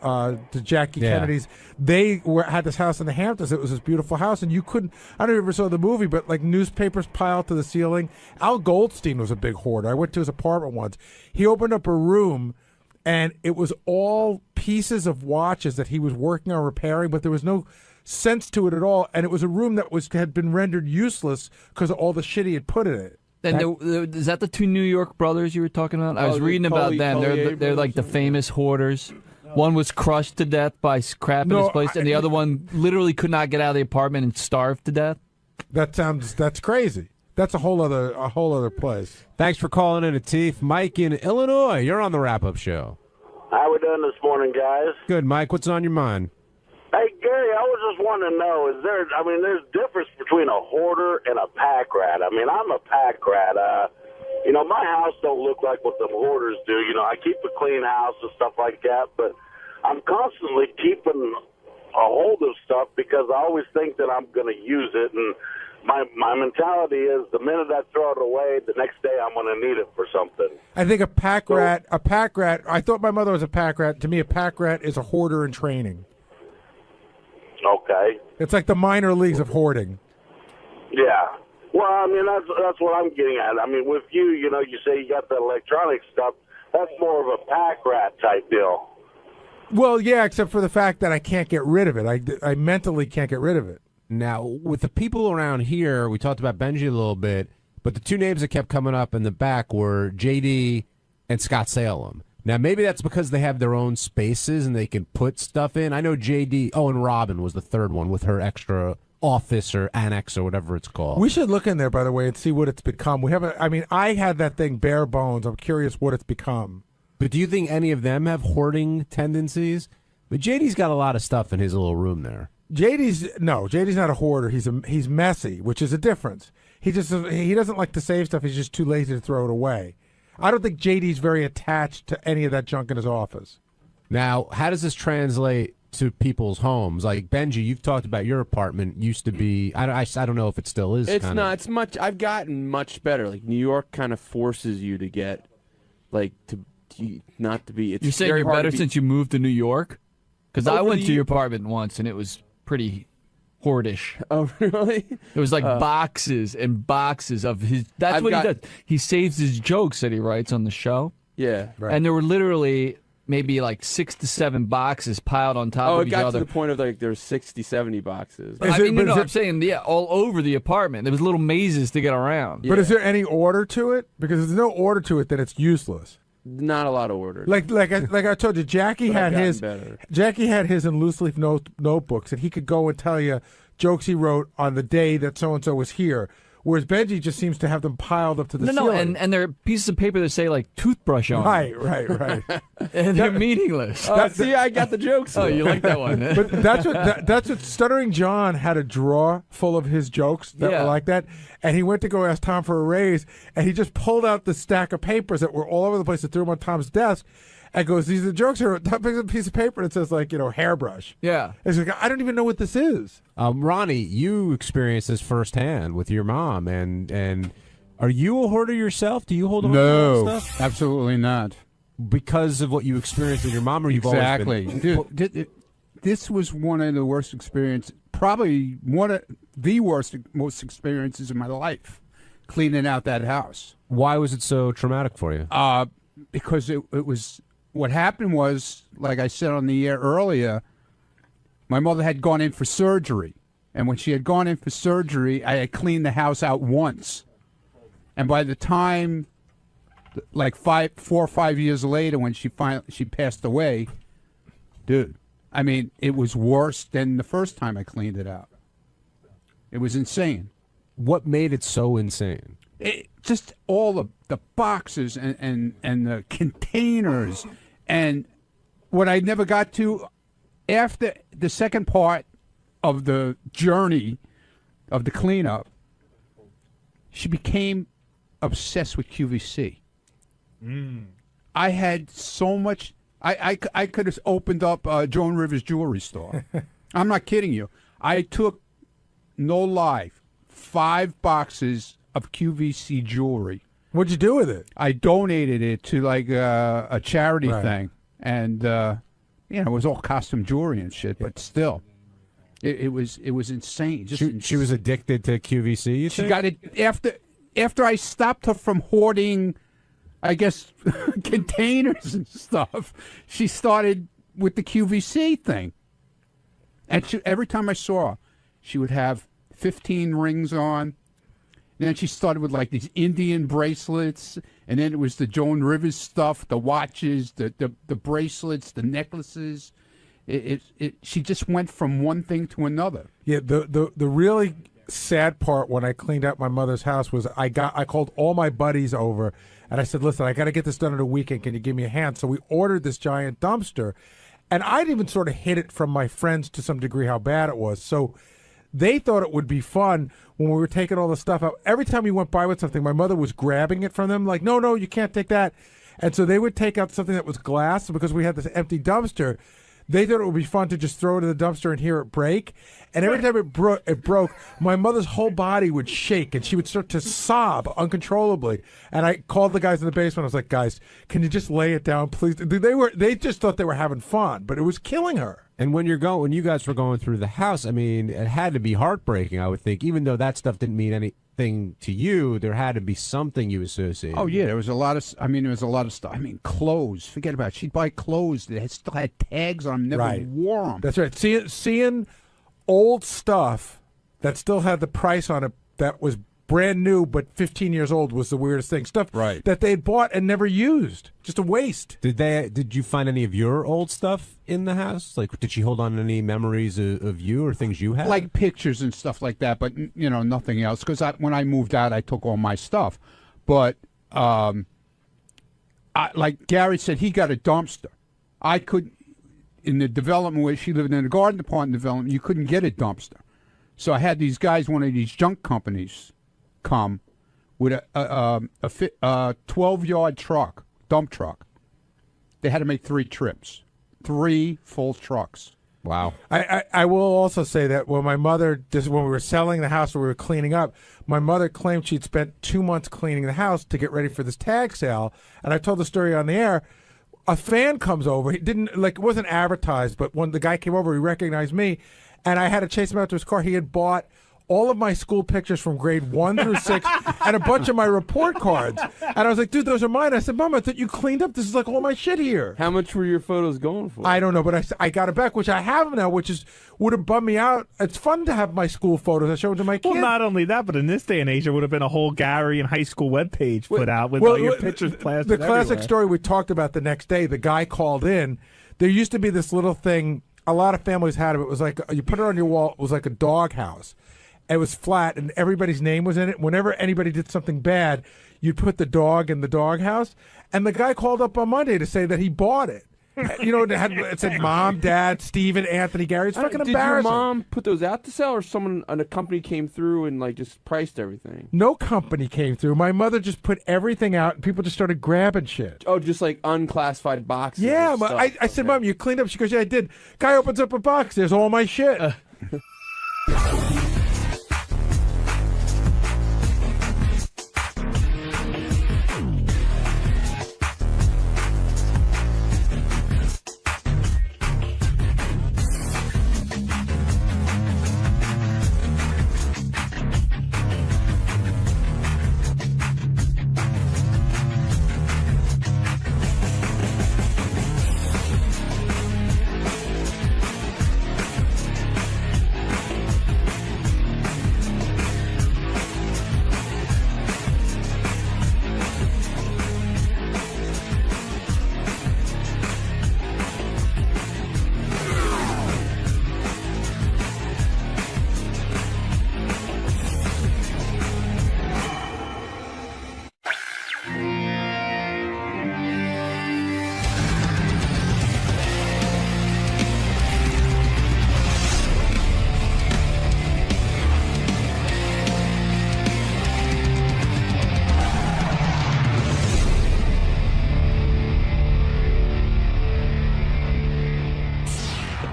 the Jackie Kennedys. They had this house in the Hamptons. It was this beautiful house, and you couldn't. I don't know if you ever saw the movie, but newspapers piled to the ceiling. Al Goldstein was a big hoarder. I went to his apartment once. He opened up a room, and it was all pieces of watches that he was working on repairing, but there was no sense to it at all, and it was a room that had been rendered useless because of all the shit he had put in it. And is that the two New York brothers you were talking about? I was reading about them. They're like the famous hoarders. One was crushed to death by crap in his place, and the other one literally could not get out of the apartment and starved to death. That's crazy. That's a whole other place. Thanks for calling in, Atif. Mike in Illinois, you're on the wrap-up show. How we doing this morning, guys? Good, Mike. What's on your mind? Hey, Gary, I was just wanting to know, there's difference between a hoarder and a pack rat. I'm a pack rat. My house don't look like what the hoarders do. I keep a clean house and stuff like that, but I'm constantly keeping a hold of stuff because I always think that I'm going to use it, and my mentality is the minute I throw it away, the next day I'm going to need it for something. I think a pack rat, I thought my mother was a pack rat. To me, a pack rat is a hoarder in training. Okay. It's like the minor leagues of hoarding. Yeah. Well, that's what I'm getting at. With you, you say you got the electronic stuff. That's more of a pack rat type deal. Well, yeah, except for the fact that I can't get rid of it. I mentally can't get rid of it. Now, with the people around here, we talked about Benji a little bit, but the two names that kept coming up in the back were JD and Scott Salem. Now, maybe that's because they have their own spaces and they can put stuff in. I know JD, and Robin was the third one with her extra office or annex or whatever it's called. We should look in there, by the way, and see what it's become. We haven't. I mean, I had that thing bare bones. I'm curious what it's become. But do you think any of them have hoarding tendencies? But JD's got a lot of stuff in his little room there. JD's not a hoarder. He's messy, which is a difference. He doesn't like to save stuff. He's just too lazy to throw it away. I don't think JD's very attached to any of that junk in his office. Now, how does this translate to people's homes? Like Benji, you've talked about your apartment used to be. I don't know if it still is. It's not. It's much. I've gotten much better. Like New York kind of forces you to get, like not to be. It's You're saying very you're hard better to be, since you moved to New York? Because I went to the- your apartment once and it was pretty hoardish. Oh, really? It was like boxes and boxes of his. That's I've what he got- does. He saves his jokes that he writes on the show. Yeah. Right. And there were literally maybe like 6 to 7 boxes piled on top Oh, of it each got other. to the point of like there's 60, 70 boxes. I'm saying, yeah, all over the apartment. There was little mazes to get around. But is there any order to it? Because if there's no order to it, then it's useless. Not a lot of orders. Like I told you, Jackie But I've had his. gotten better. Jackie had his in loose leaf notebooks, and he could go and tell you jokes he wrote on the day that so and so was here. Whereas Benji just seems to have them piled up to the ceiling. and they're pieces of paper that say like toothbrush on them. Right. And they're meaningless. See, I got the jokes. Oh, you like that one? Eh? But that's what Stuttering John had a drawer full of his jokes that were like that, and he went to go ask Tom for a raise, and he just pulled out the stack of papers that were all over the place and threw them on Tom's desk, and goes, "These are the jokes here." Tom picks up a piece of paper and it says like hairbrush. Yeah. It's like, I don't even know what this is. Ronnie, you experienced this firsthand with your mom, and are you a hoarder yourself? Do you hold on to that stuff? Absolutely not. Because of what you experienced with your mom, or you've always been... Dude, this was one of the worst experiences, probably one of the most experiences of my life, cleaning out that house. Why was it so traumatic for you? Because it was, what happened was, like I said on the air earlier, my mother had gone in for surgery. And when she had gone in for surgery, I had cleaned the house out once. And by the time, like 4 or 5 years later, when she passed away, dude, I mean, it was worse than the first time I cleaned it out. It was insane. What made it so insane? Just all the boxes and the containers. And what I never got to, after the second part of the journey of the cleanup, she became obsessed with QVC. I had so much. I could have opened up Joan Rivers jewelry store. I'm not kidding you. I took, no lie, 5 boxes of QVC jewelry. What'd you do with it? I donated it to like a charity Right. thing, and it was all costume jewelry and shit. But still, it was insane. Just She was addicted to QVC. You She think? got it after I stopped her from hoarding, I guess, containers and stuff. She started with the QVC thing, and every time I saw her, she would have 15 rings on. And then she started with like these Indian bracelets, and then it was the Joan Rivers stuff, the watches, the bracelets, the necklaces. She just went from one thing to another. Yeah, the really sad part when I cleaned out my mother's house was I called all my buddies over, and I said, "Listen, I got to get this done in a weekend. Can you give me a hand?" So we ordered this giant dumpster, and I'd even sort of hid it from my friends to some degree how bad it was. So they thought it would be fun when we were taking all the stuff out. Every time we went by with something, my mother was grabbing it from them, like, no, you can't take that. And so they would take out something that was glass, because we had this empty dumpster. They thought it would be fun to just throw it in the dumpster and hear it break. And every time it broke, my mother's whole body would shake, and she would start to sob uncontrollably. And I called the guys in the basement. I was like, "Guys, can you just lay it down, please?" They just thought they were having fun, but it was killing her. And when you guys were going through the house, I mean, it had to be heartbreaking, I would think. Even though that stuff didn't mean anything to you, there had to be something you associated. Oh yeah, there was a lot of stuff. I mean, clothes. Forget about it. She'd buy clothes that still had tags on them, never wore them. That's right. Seeing old stuff that still had the price on it that was brand new but 15 years old was the weirdest thing. Stuff that they had bought and never used. Just a waste. Did you find any of your old stuff in the house? Like, did she hold on to any memories of you or things you had? Like pictures and stuff like that, but nothing else. Because when I moved out, I took all my stuff. But like Gary said, he got a dumpster. I could, in the development where she lived in the garden department development, you couldn't get a dumpster. So I had these guys, one of these junk companies, come with a 12-yard truck, dump truck. They had to make 3 trips, 3 full trucks. Wow. I will also say that when my mother, when we were selling the house, we were cleaning up, my mother claimed she'd spent 2 months cleaning the house to get ready for this tag sale. And I told the story on the air. A fan comes over. He didn't, like, it wasn't advertised, but when the guy came over, he recognized me. And I had to chase him out to his car. He had bought all of my school pictures from grade 1 through 6 and a bunch of my report cards. And I was like, dude, those are mine. I said, Mom, I thought you cleaned up. This is like all my shit here. How much were your photos going for? I don't know, but I got it back, which I have now, which would have bummed me out. It's fun to have my school photos. I showed them to my kids. Well, not only that, but in this day and age, there would have been a whole Gary and high school webpage put out with all your pictures plastered The classic everywhere. story we talked about the next day, the guy called in. There used to be this little thing, a lot of families had it. It was like, you put it on your wall, it was like a dog house. It was flat, and everybody's name was in it. Whenever anybody did something bad, you'd put the dog in the doghouse. And the guy called up on Monday to say that he bought it. It said Mom, Dad, Steven, Anthony, Gary. It's fucking Did embarrassing. your mom put those out to sell, or someone on a company came through and like just priced everything? No company came through. My mother just put everything out, and people just started grabbing shit. Oh, just like unclassified boxes. Yeah, and stuff. I said, Mom, you cleaned up? She goes, yeah, I did. Guy opens up a box. There's all my shit.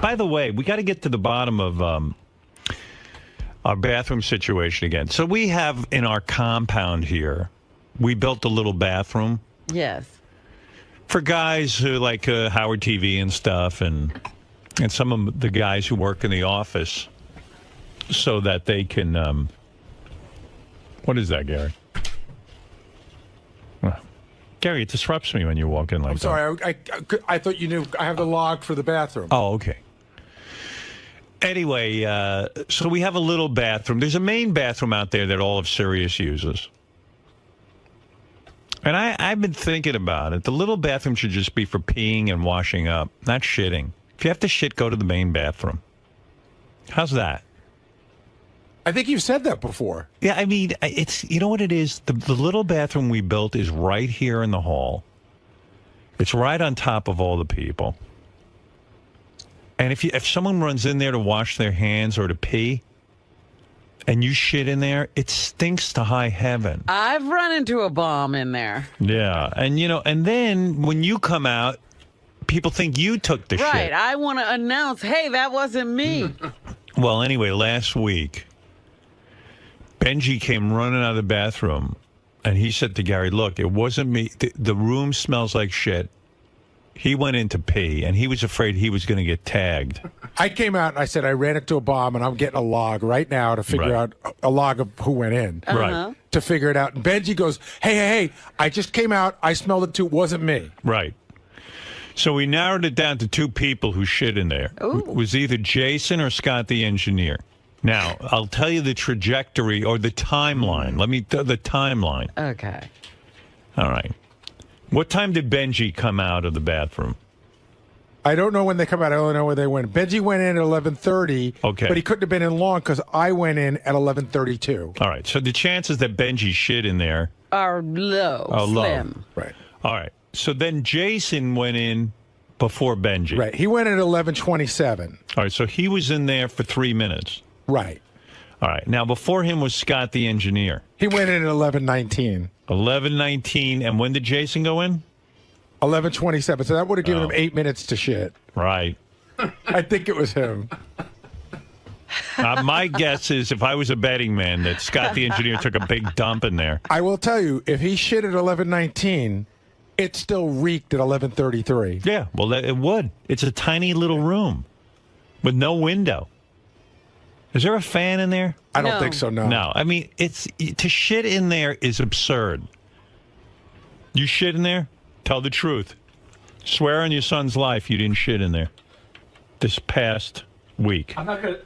By the way, we got to get to the bottom of our bathroom situation again. So we have in our compound here, we built a little bathroom. Yes. For guys who like Howard TV and stuff, and some of the guys who work in the office, so that they can. What is that, Gary? Gary, it disrupts me when you walk in like that. I'm sorry. I thought you knew. I have the log for the bathroom. Oh, okay. Anyway, so we have a little bathroom. There's a main bathroom out there that all of Sirius uses. And I've been thinking about it. The little bathroom should just be for peeing and washing up, not shitting. If you have to shit, go to the main bathroom. How's that? I think you've said that before. Yeah, I mean, it's, you know what it is? The little bathroom we built is right here in the hall. It's right on top of all the people. And if someone runs in there to wash their hands or to pee, and you shit in there, it stinks to high heaven. I've run into a bomb in there. Yeah, and and then when you come out, people think you took the shit. Right, I want to announce, hey, that wasn't me. Well, anyway, last week, Benji came running out of the bathroom, and he said to Gary, look, it wasn't me. The room smells like shit. He went in to pee, and he was afraid he was going to get tagged. I came out and I said, I ran into a bomb, and I'm getting a log right now to figure out a log of who went in. Right. To figure it out. And Benji goes, hey, I just came out. I smelled it too. It wasn't me. Right. So we narrowed it down to 2 people who shit in there. It was either Jason or Scott the engineer. Now, I'll tell you the trajectory or the timeline. Let me the timeline. Okay. All right. What time did Benji come out of the bathroom? I don't know when they come out. I only know where they went. Benji went in at 11:30. Okay. But he couldn't have been in long because I went in at 11:32. All right. So the chances that Benji shit in there Are low. are low. Slim. Right. All right. So then Jason went in before Benji. Right. He went at 11:27. All right. So he was in there for 3 minutes. Right. All right. Now, before him was Scott, the engineer. He went in at 11:19. 11:19. And when did Jason go in? 11:27. So that would have given him 8 minutes to shit. Right. I think it was him. My guess is, if I was a betting man, that Scott, the engineer, took a big dump in there. I will tell you, if he shit at 11:19, it still reeked at 11:33. Yeah, well, it would. It's a tiny little room with no window. Is there a fan in there? I don't think so, no. No, I mean, to shit in there is absurd. You shit in there? Tell the truth. Swear on your son's life you didn't shit in there this past week. I'm not gonna.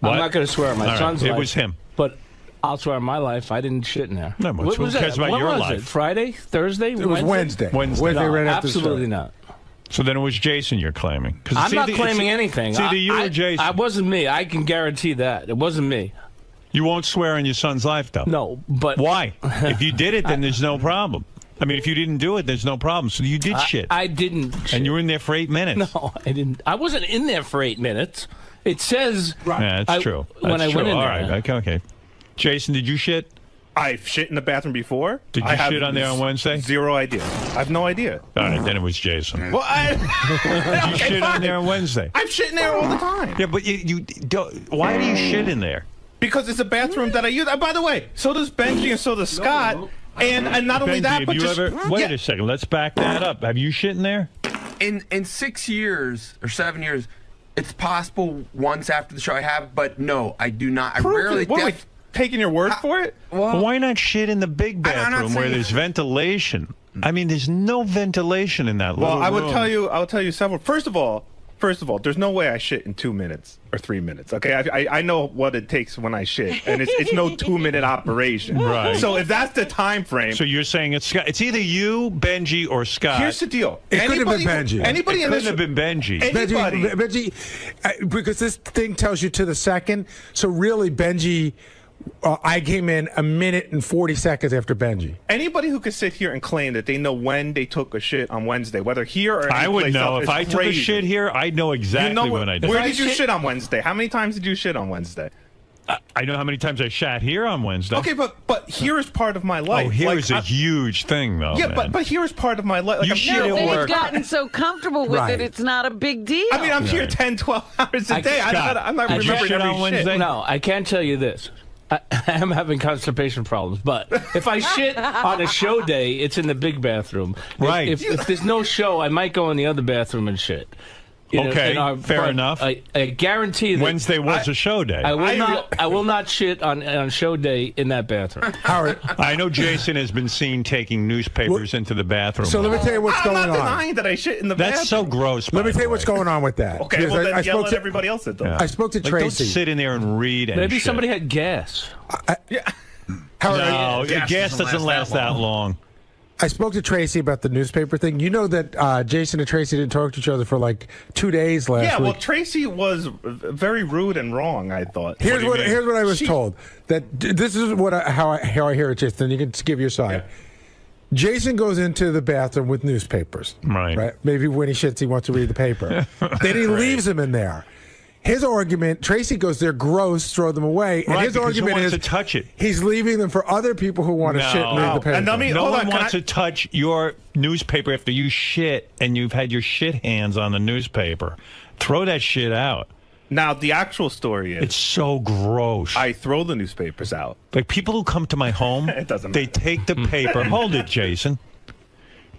What? I'm not going to swear on my All right, son's it life. was him. But I'll swear on my life. I didn't shit in there. No, but what who was cares that? about When your was life? It? Friday? Thursday? It was Wednesday. Wednesday No, right after the show. absolutely not. So then it was Jason you're claiming. 'Cause I'm it's not either- claiming it's- anything. It's either you or Jason. I wasn't me. I can guarantee that. It wasn't me. You won't swear on your son's life, though. No, but... Why? If you did it, then there's no problem. I mean, if you didn't do it, there's no problem. So you did shit. I didn't shit. And you were in there for 8 minutes. No, I didn't. I wasn't in there for 8 minutes. It says... Yeah, that's true. When That's I went true. in All there. right. Okay. Jason, did you shit? I've shit in the bathroom before. Did you shit on there on Wednesday? Zero idea. I have no idea. All right, then it was Jason. Well, Did you shit on there on Wednesday? I'm shitting there all the time. Yeah, but you don't. Why do you shit in there? Because it's a bathroom that I use. By the way, so does Benji and so does Scott. And not only Benji, that, have but you just ever, wait a second. Let's back that up. Have you shit in there? In 6 years or 7 years, it's possible once after the show I have, but no, I do not. I rarely. What, are we taking your word for it? Well, why not shit in the big bathroom where there's ventilation? I mean, there's no ventilation in that little Well, I room. will tell you several. First of all, there's no way I shit in 2 minutes or 3 minutes. Okay, I know what it takes when I shit, and it's no 2-minute operation. Right. So if that's the time frame, So you're saying it's Scott. It's either you, Benji, or Scott. here's the deal. It couldn't have been Benji. Anybody It in couldn't this have been Benji. Anybody. Benji, because this thing tells you to the second. So really, Benji, I came in 1 minute and 40 seconds after Benji. Anybody who could sit here and claim that they know when they took a shit on Wednesday, whether here or I would anyplace know. else, If is I took a crazy. shit here, I'd know exactly You know when I did. Where did you shit on Wednesday? How many times did you shit on Wednesday? I know how many times I shat here on Wednesday. Okay, but here is part of my life. Oh, here Like, is a huge thing, though. Yeah, man. but here is part of my life. Like, You I'm shit here at all- work. They've gotten so comfortable with Right. it, it's not a big deal. I mean, I'm here 10, 12 hours a day. I'm not remembering every shit. No, I can't tell you this. I am having constipation problems, but if I shit on a show day, it's in the big bathroom. Right. If there's no show, I might go in the other bathroom and shit. Okay, fair but enough. I guarantee that Wednesday was a show day. I will not shit on show day in that bathroom. Howard, I know Jason has been seen taking newspapers into the bathroom. So let me tell you what's going I'm not on. denying that I shit in the That's so bathroom. gross. Let by me tell the you what's way. going on with that. Okay, Because well then I yell spoke at to everybody else that does. Yeah. I spoke to Like, Tracy. Don't sit in there and read and Maybe shit. somebody had gas. Howard, No, gas doesn't last that long. I spoke to Tracy about the newspaper thing. You know that Jason and Tracy didn't talk to each other for like 2 days last Yeah, well, week. Tracy was very rude and wrong, I thought. Here's what I was She- told. That this is what how I hear it, Jason. You can give your side. Jason goes into the bathroom with newspapers. Right. Maybe when he shits, he wants to read the paper. Then he leaves them in there. His argument, Tracy goes, they're gross, throw them away. And Right, his because argument who wants is to touch it? he's leaving them for other people who want to shit and read the paper. And let me- No hold one on, can wants I- to touch your newspaper after you shit and you've had your shit hands on the newspaper. Throw that shit out. Now, the actual story is... It's so gross. I throw the newspapers out. Like, people who come to my home, It doesn't they take the paper. Hold it, Jason.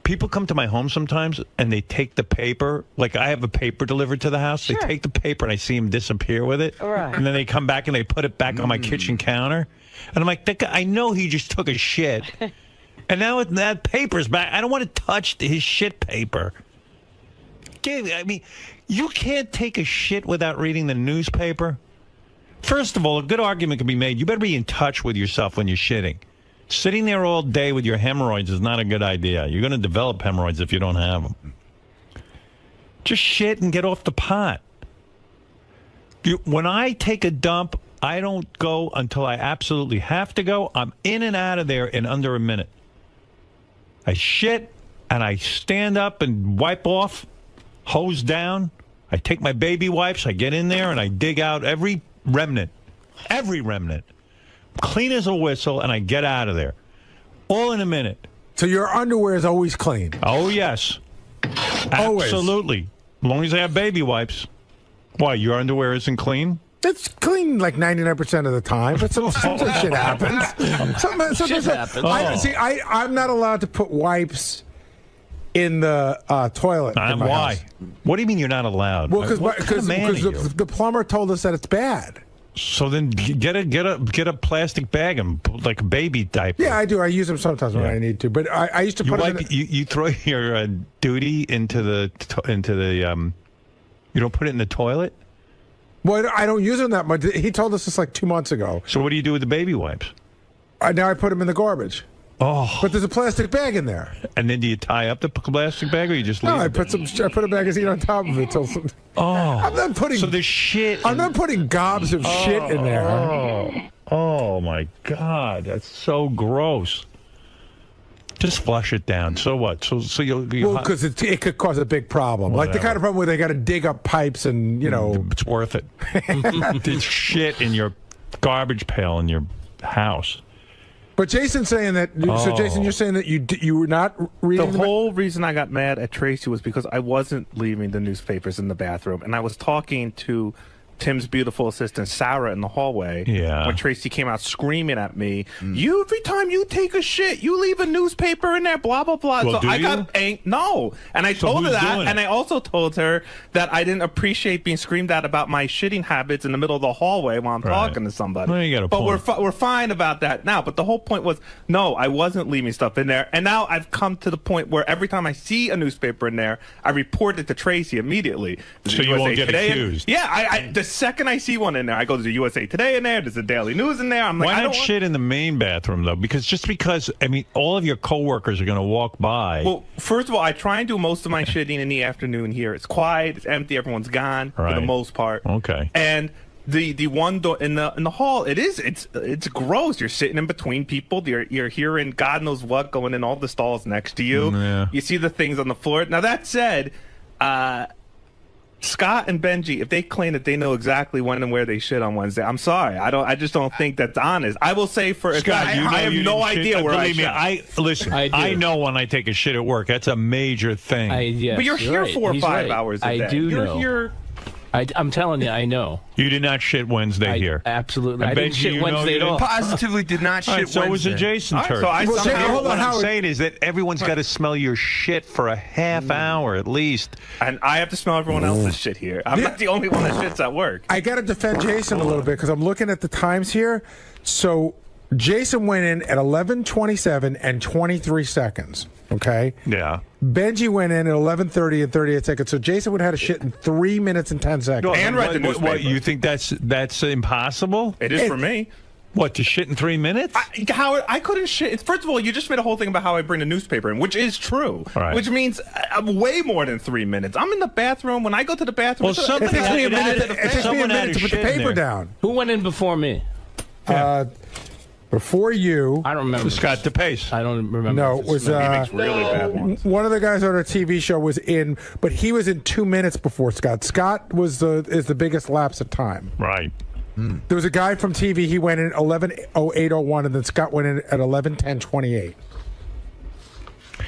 People come to my home sometimes and they take the paper. Like, I have a paper delivered to the house. They take the paper and I see them disappear with it. Right. And then they come back and they put it back on my kitchen counter. And I'm like, that guy, I know he just took a shit. And now that paper's back. I don't want to touch his shit paper. I mean, you can't take a shit without reading the newspaper. First of all, a good argument can be made. You better be in touch with yourself when you're shitting. Sitting there all day with your hemorrhoids is not a good idea. You're going to develop hemorrhoids if you don't have them. Just shit and get off the pot. When I take a dump, I don't go until I absolutely have to go. I'm in and out of there in under a minute. I shit, and I stand up and wipe off, hose down. I take my baby wipes, I get in there, and I dig out every remnant. Clean as a whistle, and I get out of there. All in a minute. So your underwear is always clean? Oh, yes. Always. Absolutely. As long as I have baby wipes. Why, your underwear isn't clean? It's clean like 99% of the time, but sometimes shit happens. Shit happens. I'm not allowed to put wipes in the toilet. Why? House. What do you mean you're not allowed? Well, because the plumber told us that it's bad. So then get a plastic bag and put like a baby diaper. Yeah, I do. I use them sometimes when I need to. But I used to put them in you throw your duty into the you don't put it in the toilet? Well, I don't use them that much. He told us this like 2 months ago. So what do you do with the baby wipes? Now I put them in the garbage. Oh. But there's a plastic bag in there. And then do you tie up the plastic bag or you just leave it? I put a magazine on top of it. I'm not putting... So there's shit... I'm not putting gobs of shit in there. Oh, my God. That's so gross. Just flush it down. So what? So you'll... Well, because it could cause a big problem. Whatever. Like the kind of problem where they got to dig up pipes and, you know... It's worth it. There's shit in your garbage pail in your house. But Jason's saying that... So, Jason, you're saying that you were not reading... The whole reason I got mad at Tracy was because I wasn't leaving the newspapers in the bathroom, and I was talking to Tim's beautiful assistant, Sarah, in the hallway. Yeah. When Tracy came out screaming at me, every time you take a shit, you leave a newspaper in there, blah, blah, blah. Well, so I got no. And I told her that, and I also told her that I didn't appreciate being screamed at about my shitting habits in the middle of the hallway while I'm talking to somebody. Well, you got a but point. we're fine about that now. But the whole point was, no, I wasn't leaving stuff in there. And now I've come to the point where every time I see a newspaper in there, I report it to Tracy immediately. So you won't get accused. Yeah, the second I see one in there, I go to the USA Today in there. There's the Daily News in there. I'm like, why I not don't shit in the main bathroom though? Because I mean, all of your coworkers are going to walk by. Well, first of all, I try and do most of my shitting in the afternoon here. It's quiet, it's empty, everyone's gone for the most part. Okay. And the one in the hall, it's gross. You're sitting in between people. You're hearing God knows what going in all the stalls next to you. Yeah. You see the things on the floor. Now that said, Scott and Benji, if they claim that they know exactly when and where they shit on Wednesday, I'm sorry. I just don't think that's honest. I will say for Scott, I have no idea where I shit. Listen, I know when I take a shit at work. That's a major thing. But you're here right. 4 or He's 5 right. hours a day. I do You're know. here. I'm telling you, I know. You did not shit Wednesday here. Absolutely. And I didn't Benji, shit you know Wednesday you at all. didn't? Positively did not shit So it was Wednesday. a Jason All right, turd. so I somehow- what I'm saying is that everyone's got to smell your shit for a half hour at least. And I have to smell everyone else's shit here. I'm not the only one that shits at work. I got to defend Jason a little bit because I'm looking at the times here. So Jason went in at 11:27 and 23 seconds. Okay. Yeah. Benji went in at 11:30 and 38 seconds. So Jason would have had a shit in 3 minutes and 10 seconds. And read the newspaper. What, you think that's impossible? It is for me. What, to shit in 3 minutes? Howard, I couldn't shit. First of all, you just made a whole thing about how I bring the newspaper in, which is true. Right. Which means way more than 3 minutes. I'm in the bathroom. When I go to the bathroom, Well, It takes me a minute. It takes me a minute to put the paper down. Who went in before me? Before you, I don't remember. Scott DePace. I don't remember. No, it was he makes really bad ones. one of the guys on our TV show was in, but he was in 2 minutes before Scott. Scott is the biggest lapse of time. Right. There was a guy from TV. He went in 11:08:01, and then Scott went in at 11:10:28.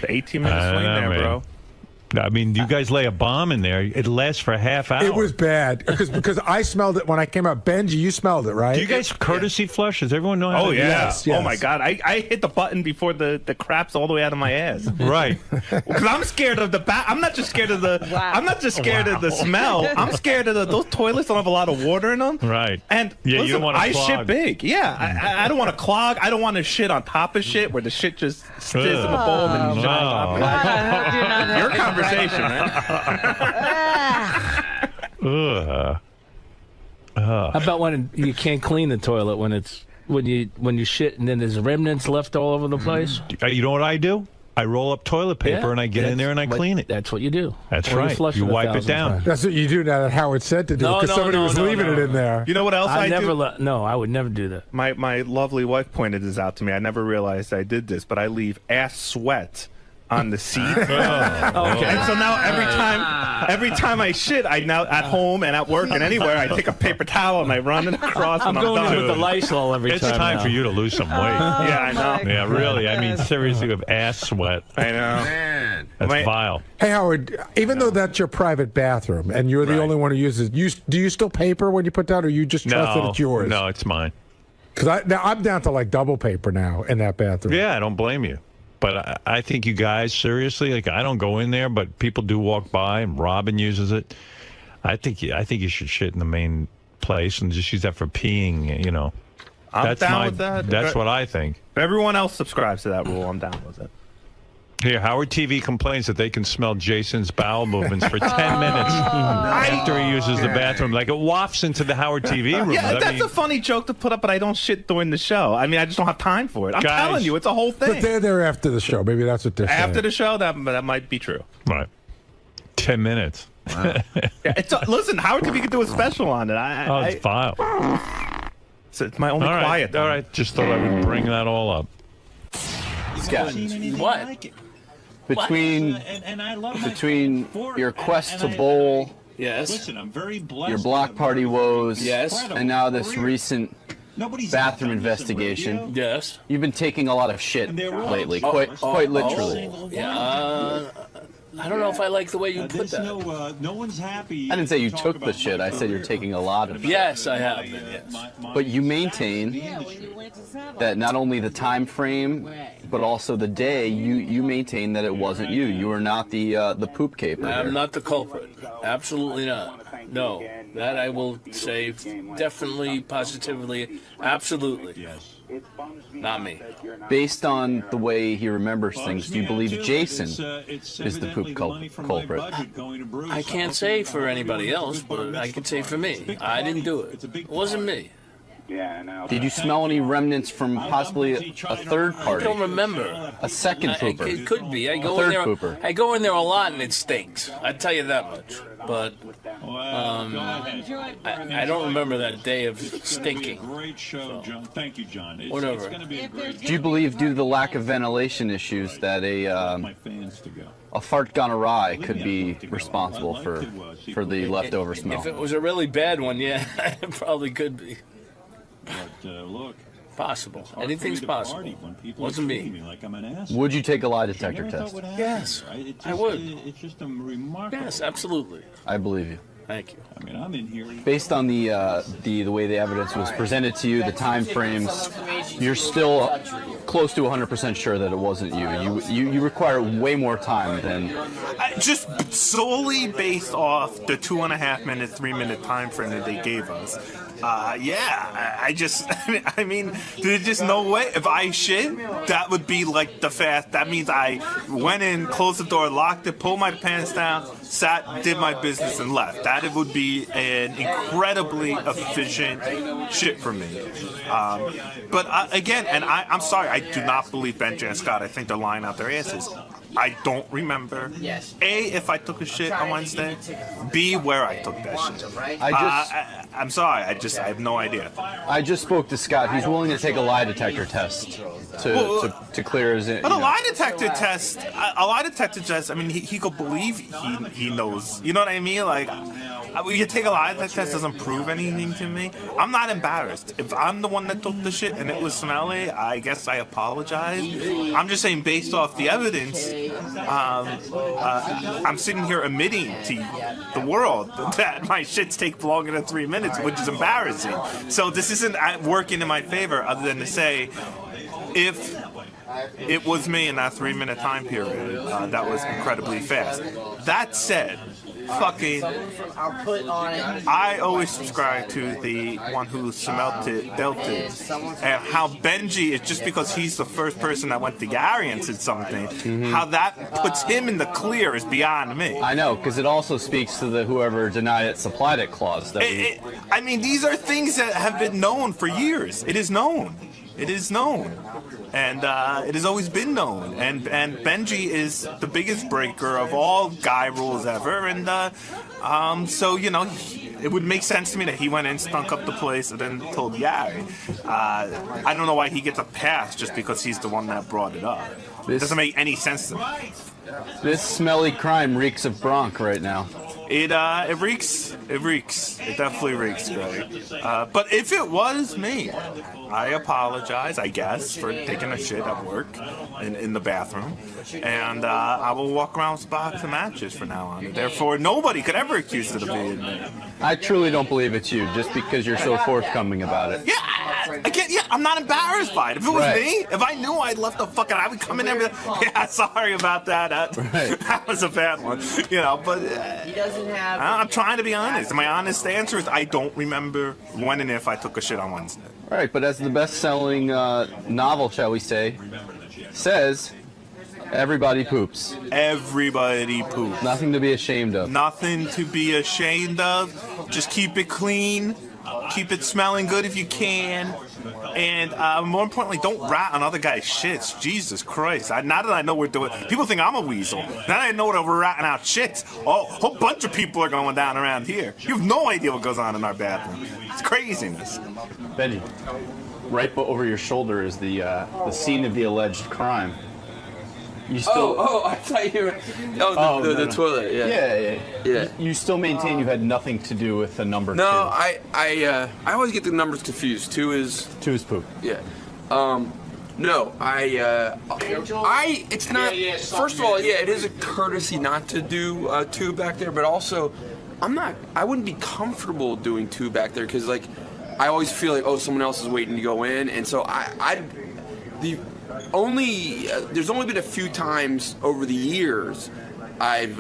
The 18-minute swing there, bro. I mean, you guys lay a bomb in there. It lasts for a half hour. It was bad because I smelled it when I came out. Benji, you smelled it, right? Do you guys courtesy flush? Does everyone know how Oh, to yeah. do Yes, yes. Oh, my God. I hit the button before the crap's all the way out of my ass. that? Right. Because I'm scared of the I'm not just scared of the. I'm not just scared of the smell. I'm scared of those toilets don't have a lot of water in them. Right. And Yeah, you listen, don't want to I clog. shit big. Yeah, I don't want to clog. I don't want to shit on top of shit where the shit just sits in the bowl and then you shit on top of it. Your conversation, man. Ugh. How about when you can't clean the toilet when you shit and then there's remnants left all over the place? You know what I do? I roll up toilet paper Yeah, and I get in there and I clean it. That's what you do. That's Or right. flush You it wipe it 1,000 down. times. That's what you do now that Howard said to do No, because no, somebody no, was no, leaving no. it in there. You know what else I do? No, I would never do that. My lovely wife pointed this out to me. I never realized I did this, but I leave ass sweat on the seat. Okay. And so now every time I shit, I now at home and at work and anywhere, I take a paper towel and I run it across. I'm and going done. in with the Lysol every It's time. time now. for you to lose some weight. Yeah, I know. Yeah, really. I mean, seriously, with ass sweat. I know. Man. That's vile. Hey, Howard, even though that's your private bathroom and you're the only one who uses it, do you still paper when you put down, or you just trust that it's yours? No, it's mine. Because I'm down to like double paper now in that bathroom. Yeah, I don't blame you. But I think you guys, seriously, like I don't go in there, but people do walk by, and Robin uses it. I think you should shit in the main place and just use that for peeing. You know, I'm down with that. That's what I think. If everyone else subscribes to that rule, I'm down with it. Here, Howard TV complains that they can smell Jason's bowel movements for 10 minutes after he uses the bathroom. Like it wafts into the Howard TV room. Yeah, that's a funny joke to put up, but I don't shit during the show. I mean, I just don't have time for it. I'm Guys. telling you, it's a whole thing. But they're there after the show. Maybe that's what they're saying. After the show, that might be true. Right. 10 minutes. Yeah, listen, Howard TV could do a special on it. It's vile. So it's my only quiet thing. All right, just thought I would bring that all up. Scott, What? between your quest to bowl, Yes. your block party woes, and now this recent bathroom investigation, Yes. you've been taking a lot of shit lately, quite literally. Yeah. I don't know if I like the way you put that. No one's happy. I didn't say you took the shit. I said you're taking a lot of it. Yes, I have been. Yes. But you maintain that not only the time frame, but also the day, you maintain that it wasn't you. You were not the poop caper. I'm not the culprit. Absolutely not. No, that I will say definitely, positively, absolutely. Yes. Not me. Based on the way he remembers things, do you believe Jason is the poop culprit? I can't say for anybody else, but I can say for me. I didn't do it. It wasn't me. Did you smell any remnants from possibly a third party? I don't remember. A second pooper? It could be. I A go third in there. pooper. I go in there a lot, and it stinks. I tell you that much. But I don't remember that day of stinking. Great show, John. Thank you, John. Whatever. It's going to be a great Do you believe, due to the lack of ventilation issues, that a fart gone awry could be responsible for the leftover smell? If it was a really bad one, yeah, it probably could be. But look, possible. Anything's possible. Wasn't me. like I'm an asshole. Would you take a lie detector test? Yes, I would. It's just a remarkable. Yes, absolutely. I believe you. Thank you. I mean, I'm in here. Based on the way the evidence was presented to you, the time frames, you're still close to 100% sure that it wasn't you. You require way more time than. Just solely based off the 2.5 minute, 3 minute time frame that they gave us. I mean, there's just no way. If I shit, that would be like the fast. That means I went in, closed the door, locked it, pulled my pants down, sat, did my business, and left. That it would be an incredibly efficient shit for me. But again, and I'm sorry, I do not believe Benji and Scott. I think they're lying out their asses. I don't remember. A, if I took a shit on Wednesday. B, where I took that shit. I'm sorry. I have no idea. I just spoke to Scott. He's willing to take a lie detector test to clear his. But a lie detector test. I mean, he could believe he knows. You know what I mean? Like, you take a lie detector test doesn't prove anything to me. I'm not embarrassed. If I'm the one that took the shit and it was smelly, I guess I apologize. I'm just saying, based off the evidence, I'm sitting here admitting to the world that my shits take longer than 3 minutes, which is embarrassing. So this isn't working in my favor, other than to say, if it was me in that 3 minute time period, that was incredibly fast. That said, fucking. I always subscribe to the one who 𝗦𝗵cie𝘄𝗿𝗱, and how Benji is just because he's the first person that went to Gary and said something. How that puts him in the clear is beyond me. I know, because it also speaks to the whoever denied it supplied it clause. That I mean, these are things that have been known for years. It is known. It is known. And it has always been known. And Benji is the biggest breaker of all guy rules ever. And so, you know, it would make sense to me that he went in, stunk up the place, and then told Gary. I don't know why he gets a pass just because he's the one that brought it up. It doesn't make any sense to me. This smelly crime reeks of Bronx right now. It reeks. It reeks. It definitely reeks, Greg. But if it was me, I apologize, I guess, for taking a shit at work in the bathroom. And I will walk around with a box of matches from now on. Therefore, nobody could ever accuse it of being me. I truly don't believe it's you, just because you're so forthcoming about it. Yeah, again, I'm not embarrassed by it. If it was me, if I knew I'd left the fucking, I would come in there and be like, yeah, sorry about that. That was a bad one. You know, but he doesn't have. I'm trying to be honest. My honest answer is I don't remember when and if I took a shit on Wednesday. Right, but as the best-selling novel, shall we say, says, everybody poops. Everybody poops. Nothing to be ashamed of. Nothing to be ashamed of. Just keep it clean. Keep it smelling good if you can. And more importantly, don't rat on other guys' shits. Jesus Christ. Now that I know we're doing... People think I'm a weasel. Now that I know that we're ratting out shits, a whole bunch of people are going down around here. You have no idea what goes on in our bathroom. It's craziness. Benny, right over your shoulder is the scene of the alleged crime. You still... I thought you were... the toilet, Yeah. You still maintain you had nothing to do with the number 2. No, I always get the numbers confused. 2 is poop. Yeah. No, it's not... First of all, yeah, it is a courtesy not to do 2 back there, but also, I wouldn't be comfortable doing 2 back there, because, like, I always feel like, someone else is waiting to go in, and so there's only been a few times over the years I've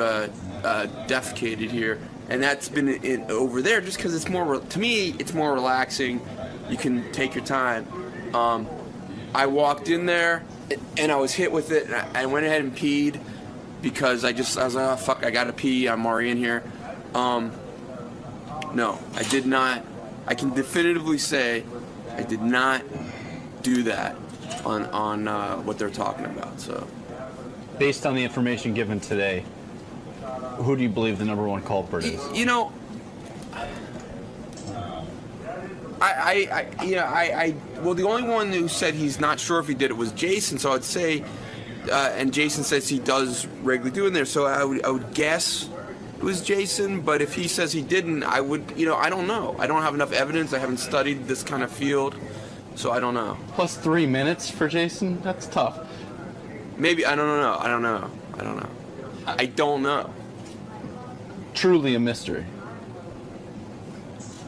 defecated here, and that's been over there just because it's more, to me, it's more relaxing. You can take your time. I walked in there and I was hit with it, and I went ahead and peed because I was like, oh fuck, I gotta pee, I'm already in here. No, I did not. I can definitively say I did not do that on what they're talking about. So, based on the information given today, who do you believe the number 1 culprit is? You know, well, the only one who said he's not sure if he did it was Jason. So I'd say, and Jason says he does regularly do in there. So I would guess it was Jason. But if he says he didn't, I would, I don't know. I don't have enough evidence. I haven't studied this kind of field. So I don't know. Plus 3 minutes for Jason? That's tough. Maybe, I don't know. I don't know. Truly a mystery.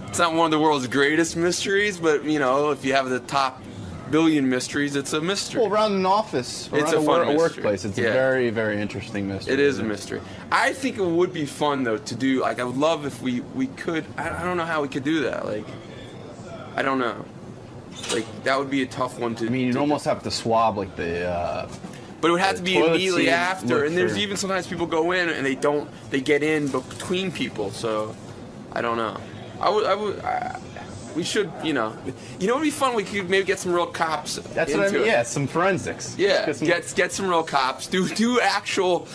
It's not one of the world's greatest mysteries, but, if you have the top billion mysteries, it's a mystery. Well, around an office, it's a workplace. It's a very, very interesting mystery. It is a mystery. I think it would be fun, though, to do, I would love if we could, I don't know how we could do that, I don't know. That would be a tough one to... I mean, you'd almost have to swab, the... But it would have to be immediately after, and there's even sometimes people go in and they get in between people, so I don't know. We should, it would be fun. We could maybe get some real cops. That's what I mean. Yeah, some forensics. Yeah, get some real cops. Do actual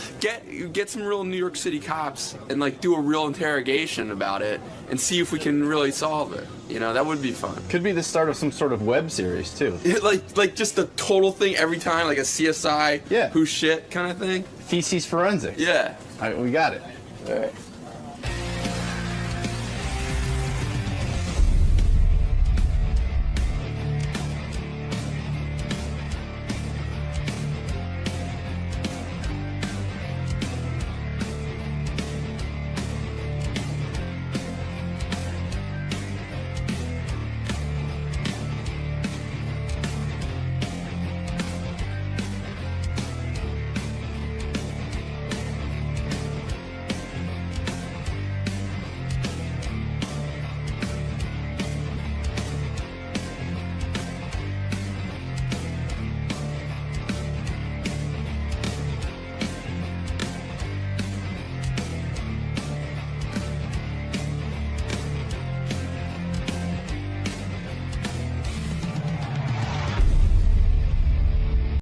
get some real New York City cops and do a real interrogation about it and see if we can really solve it. That would be fun. Could be the start of some sort of web series too. Like just a total thing every time, like a CSI, who shit kind of thing. Feces forensics. Yeah, we got it. All right.